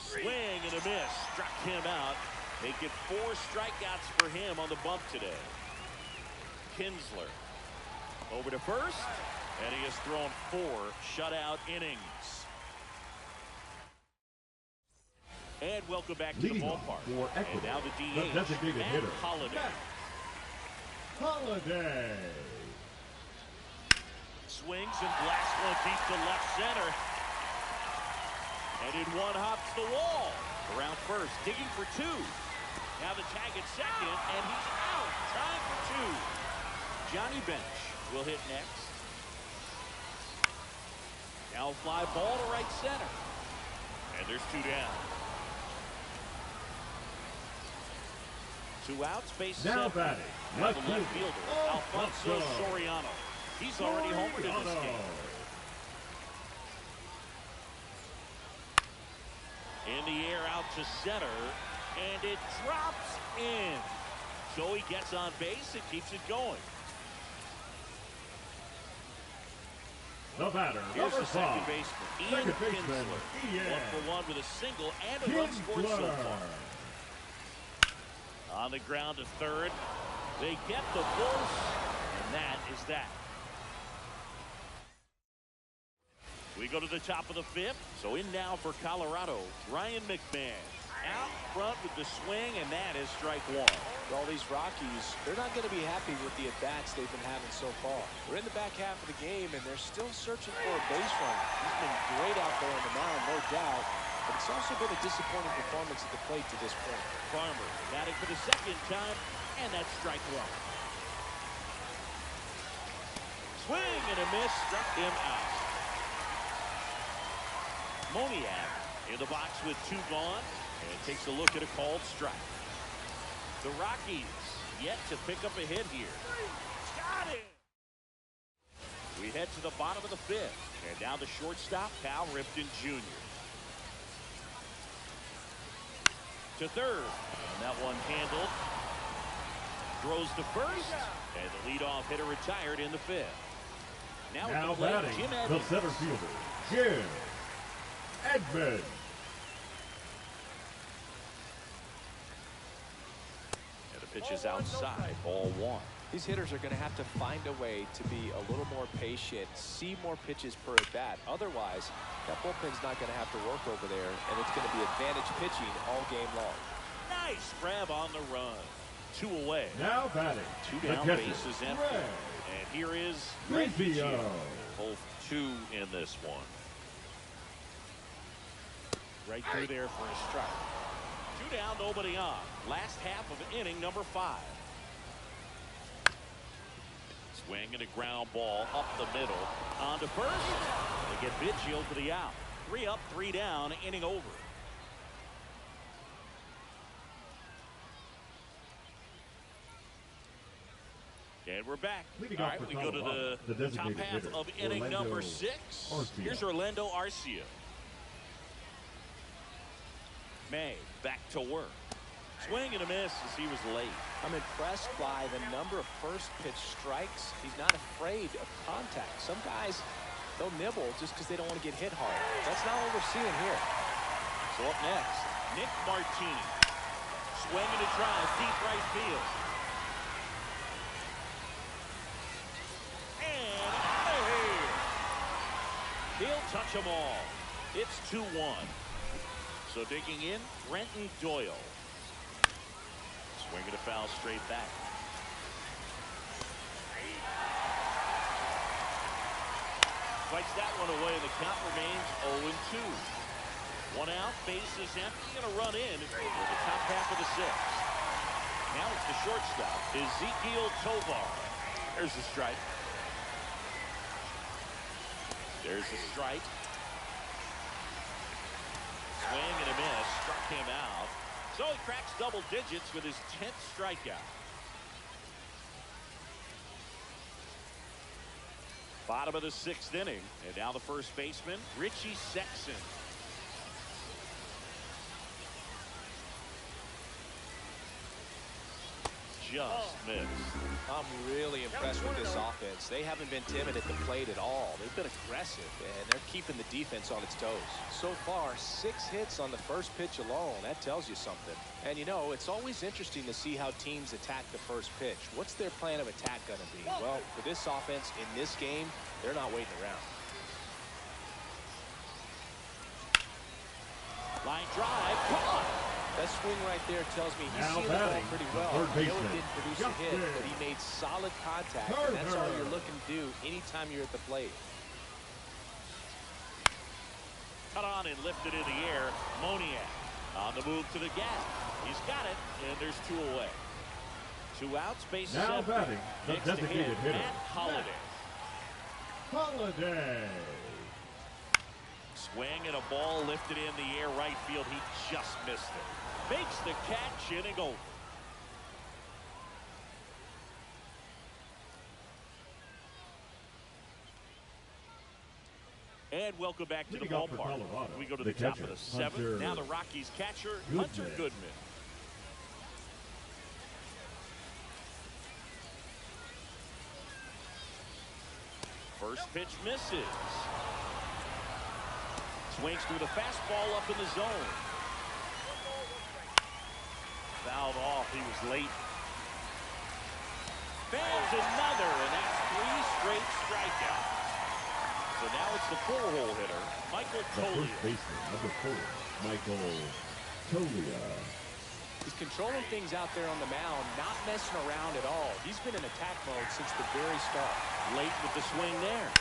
Swing and a miss. Struck him out. Making 4 strikeouts for him on the bump today. Kinsler over to first, and he has thrown 4 shutout innings. And welcome back to the ballpark. And now the DH, Matt Holliday. Swings and blasts one deep to left center. And in one hops the wall. Around first, digging for 2. Now the tag at second, and he's out. Trying for 2. Johnny Bench will hit next. Now fly ball to right center. And there's 2 down. 2 outs, base now empty. batting. Now the left fielder, Alfonso Soriano. He's already homered in this game. In the air out to center, and it drops in. So he gets on base and keeps it going. The batter, Here's number the second 5. baseman, Ian Kinsler. 1 for 1 with a single and a run scored so far. On the ground to third. They get the force, and that is that. We go to the top of the 5th. So in now for Colorado, Ryan McMahon. Out front with the swing, and that is strike 1. All these Rockies, they're not going to be happy with the at-bats they've been having so far. We're in the back half of the game, and they're still searching for a base runner. He's been great out there on the mound, no doubt. But it's also been a disappointing performance at the plate to this point. Farmer batting for the 2nd time, and that's strike 1. Swing and a miss, struck him out. Moniak in the box with 2 gone, and takes a look at a called strike. The Rockies yet to pick up a hit here. Got it! We head to the bottom of the 5th, and now the shortstop, Cal Ripken Jr. To third, and that one handled. Throws to first, and the leadoff hitter retired in the 5th. Now at the plate, batting, Jim the Edmonds. center fielder, Jim Edmonds. And the pitch is outside, ball 1. These hitters are going to have to find a way to be a little more patient, see more pitches per at bat. Otherwise, that bullpen's not going to have to work over there, and it's going to be advantage pitching all game long. Nice grab on the run. 2 away. Now batting, 2 down, bases empty. And here is Rufio. Both 2 in this one. Right through there for a strike. 2 down, nobody on. Last half of inning number 5. Swing and a ground ball up the middle. On to first. They get Biggio for the out. 3 up, 3 down, inning over. And we're back. Leading All off right, for we go to the top designated half hitter, of inning Orlando number 6. Arcia. Here's Orlando Arcia. May back to work. Swing and a miss as he was late. I'm impressed by the number of first pitch strikes. He's not afraid of contact. Some guys, they'll nibble just because they don't want to get hit hard. That's not what we're seeing here. So up next, Nick Martini. Swing and a drive, deep right field. And out of here. He'll touch them all. It's 2-1. So digging in, Brenton Doyle. Swinging a foul straight back. Fights that one away. The count remains 0-2. 1 out, bases empty, and a run in for the top half of the 6th. Now it's the shortstop, Ezequiel Tovar. There's the strike. There's the strike. Swing and a miss, struck him out. So he cracks double digits with his 10th strikeout. Bottom of the 6th inning, and now the first baseman, Richie Sexson. Just missed. I'm really impressed with this offense. They haven't been timid at the plate at all. They've been aggressive, and they're keeping the defense on its toes. So far, 6 hits on the first pitch alone. That tells you something. And, you know, it's always interesting to see how teams attack the first pitch. What's their plan of attack going to be? Well, for this offense in this game, they're not waiting around. Line drive, caught. That swing right there tells me he's Now seeing the ball batting, pretty the well. third I know it baseman, didn't produce a hit, but he made solid contact, and that's all you're looking to do anytime you're at the plate. Cut on and lifted in the air. Moniak on the move to the gap. He's got it, and there's 2 away. 2 outs, bases Now empty. batting, the Next to designated him, hitter, Matt Holliday. Holiday. Swing and a ball lifted in the air right field. He just missed it. Makes the catch, inning over. And welcome back to the ballpark. We go to the top of the 7th. Now the Rockies catcher, Hunter Goodman. First pitch misses. Swings through the fastball up in the zone. Fouled off. He was late. Fails another, and that's 3 straight strikeouts. So now it's the 4-hole hitter, Michael Toglia. The first baseman, number 4, Michael Toglia. He's controlling things out there on the mound, not messing around at all. He's been in attack mode since the very start. Late with the swing there.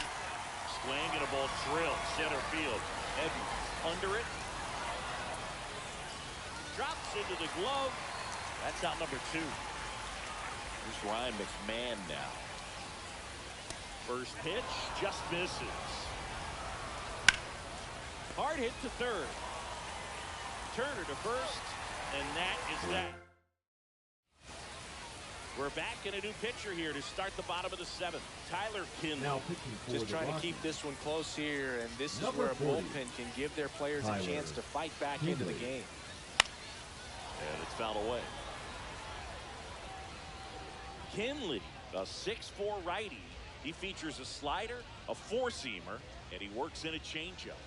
Swing and a ball drilled center field. Evans under it. Drops into the glove. That's out number 2. Here's Ryan McMahon now. First pitch just misses. Hard hit to third. Turner to first, and that is that. We're back in a new pitcher here to start the bottom of the 7th. Tyler Kinley. Now pitching for Just the trying to Rockies. keep this one close here, and this is Number where a 40, bullpen can give their players Tyler a chance to fight back into the game. And it's fouled away. Kinley, a 6'4" righty. He features a slider, a 4-seamer, and he works in a changeup.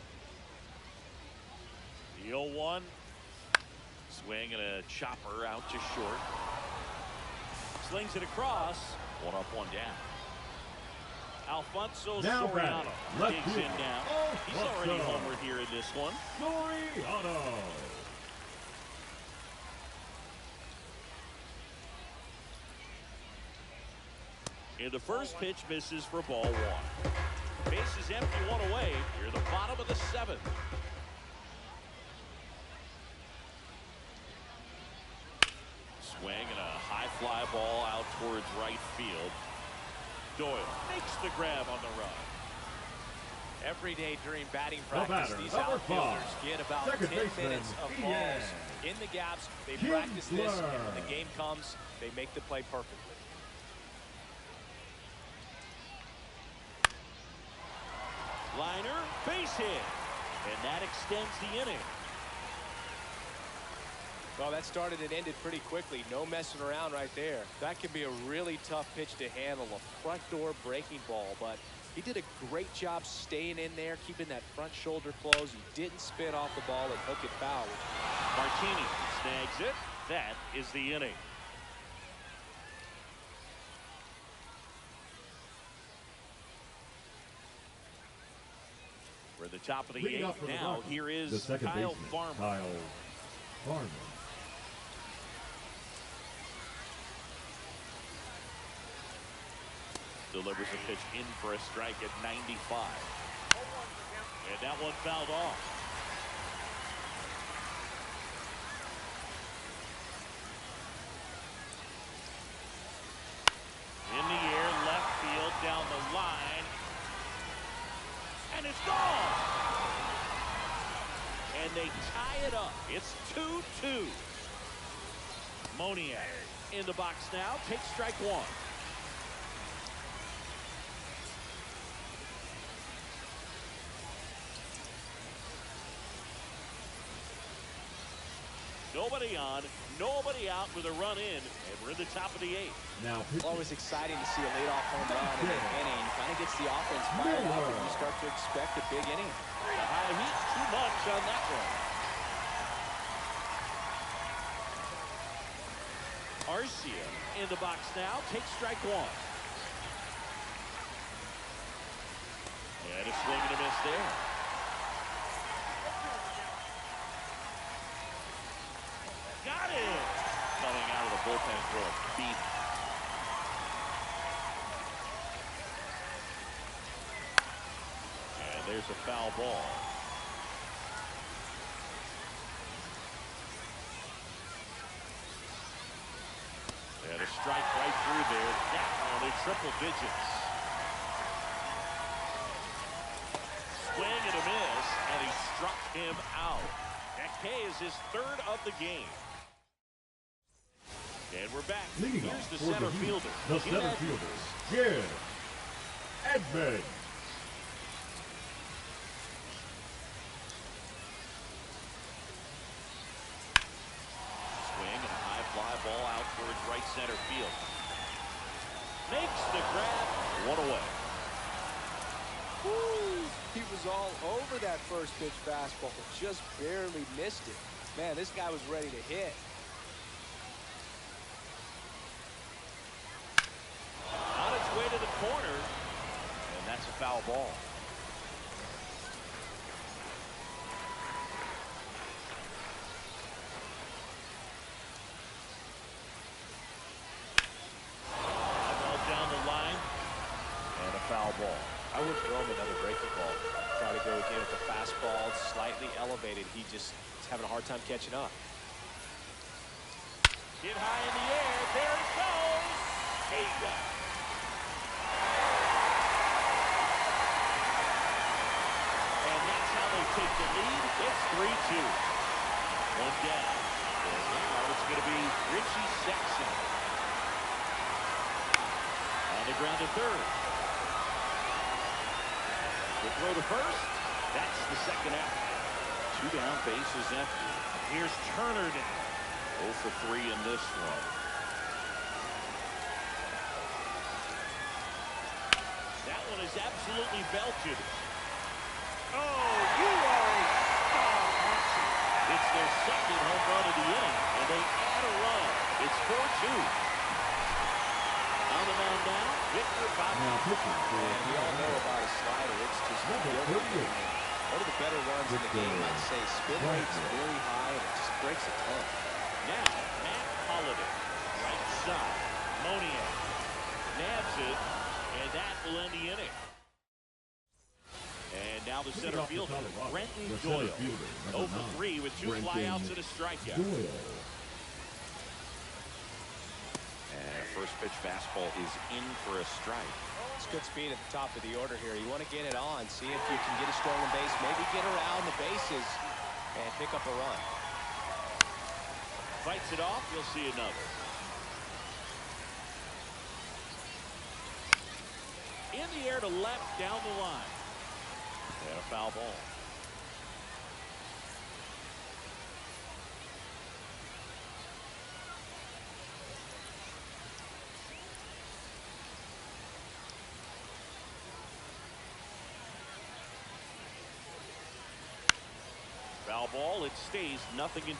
The 0-1. Swing and a chopper out to short. Slings it across. 1 up, 1 down. Alfonso Now Soriano batting, digs in left now. field. He's already homered here in this one. Soriano. And the first pitch misses for ball 1. Base is empty, 1 away. Here at the bottom of the 7th. Swing and a high fly ball out towards right field. Doyle makes the grab on the run. Every day during batting practice, these number outfielders 5, get about second 10 baseman, minutes of Ian balls in the gaps. They practice this, and when the game comes, they make the play perfectly. Liner, base hit. And that extends the inning. Well, that started and ended pretty quickly. No messing around right there. That can be a really tough pitch to handle, a front door breaking ball. But he did a great job staying in there, keeping that front shoulder closed. He didn't spin off the ball and hook it foul. Martini snags it. That is the inning. We're at the top of the eighth now. Here is the second Kyle baseman, Farmer. Kyle Farmer. Delivers a pitch in for a strike at 95. And that one fouled off. In the air, left field, down the line. And it's gone. And they tie it up. It's 2-2. Moniak in the box now. Takes strike one. Nobody on, nobody out with a run in, and we're in the top of the eighth. Now, Always exciting to see a leadoff home run in an inning. Kind of gets the offense fired up, and you start to expect a big inning. The high heat, too much on that one. Arcia in the box now, takes strike one. And a swing and a miss there. Got it! Coming out of the bullpen for a beat. And there's a foul ball. And a strike right through there. That one in triple digits. Swing and a miss, and he struck him out. That K is his third of the game. And we're back. Leading Here's off the for center Heat, fielder. The center fielder, Jim Edmonds. Swing and a high fly ball out towards right center field. Makes the grab. One away. Woo! He was all over that first pitch fastball, just barely missed it. Man, this guy was ready to hit. On its way to the corner, and that's a foul ball. Ball down the line, and a foul ball. I would throw him another breaking ball. Try to go again with the fastball, slightly elevated. He just is having a hard time catching up. Hit high in the air. There it goes. Ega. And that's how they take the lead. It's 3-2. One down. And now it's going to be Richie Sexton. On the ground to third. The throw to first. That's the second out. Two down, bases empty. Here's Turner now. 0 for 3 in this one. That one is absolutely belted. Oh, you are a star, aren't you? It's their second home run of the inning, and they add a run. It's 4-2. On the mound now, Victor Bobby. Now pitching for And we all know about a slider. It's just number 38. one of the better runs in the game, I'd say. Spin rate's very high, and it just breaks a ton. Now, Matt Holliday, right side. Moniak nabs it, and that will end the inning. And now the center fielder, Brenton Doyle. 0 for 3 with 2 flyouts and a strikeout. Doyle. And first pitch fastball is in for a strike. It's good speed at the top of the order here. You want to get it on, see if you can get a stolen base, maybe get around the bases and pick up a run. Fights it off, you'll see another. In the air to left, down the line. And a foul ball. Foul ball. It stays 0-2.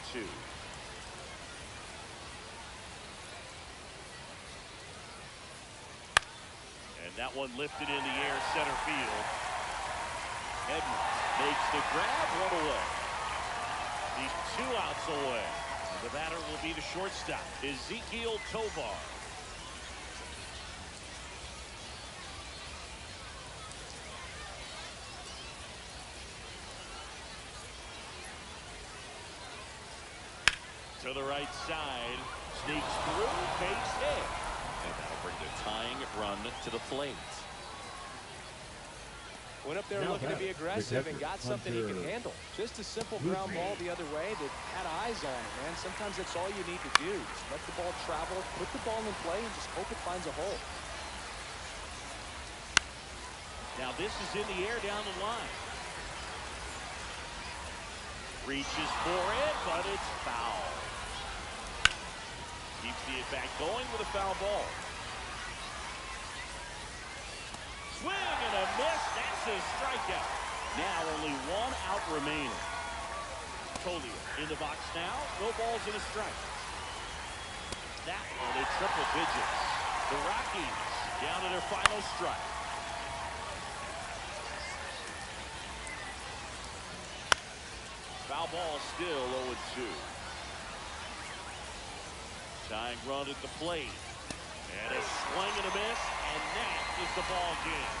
And that one lifted in the air, center field. Edmonds makes the grab, one away. He's 2 outs away. The batter will be the shortstop, Ezekiel Tovar. To the right side, sneaks through, base hit. And that'll bring the tying run to the plate. Went up there looking to be aggressive and got something he can handle. Just a simple ground ball the other way that had eyes on it, man. Sometimes that's all you need to do. Just let the ball travel, put the ball in play, and just hope it finds a hole. Now this is in the air down the line. Reaches for it, but it's foul. Keeps the at-bat going with a foul ball. Swing and a miss. That's a strikeout. Now only 1 out remaining. Tolia in the box now. No balls and a strike. That one at triple digits. The Rockies down to their final strike. Foul ball still 0-2. Tying run at the plate. And a swing and a miss, and that is the ball game.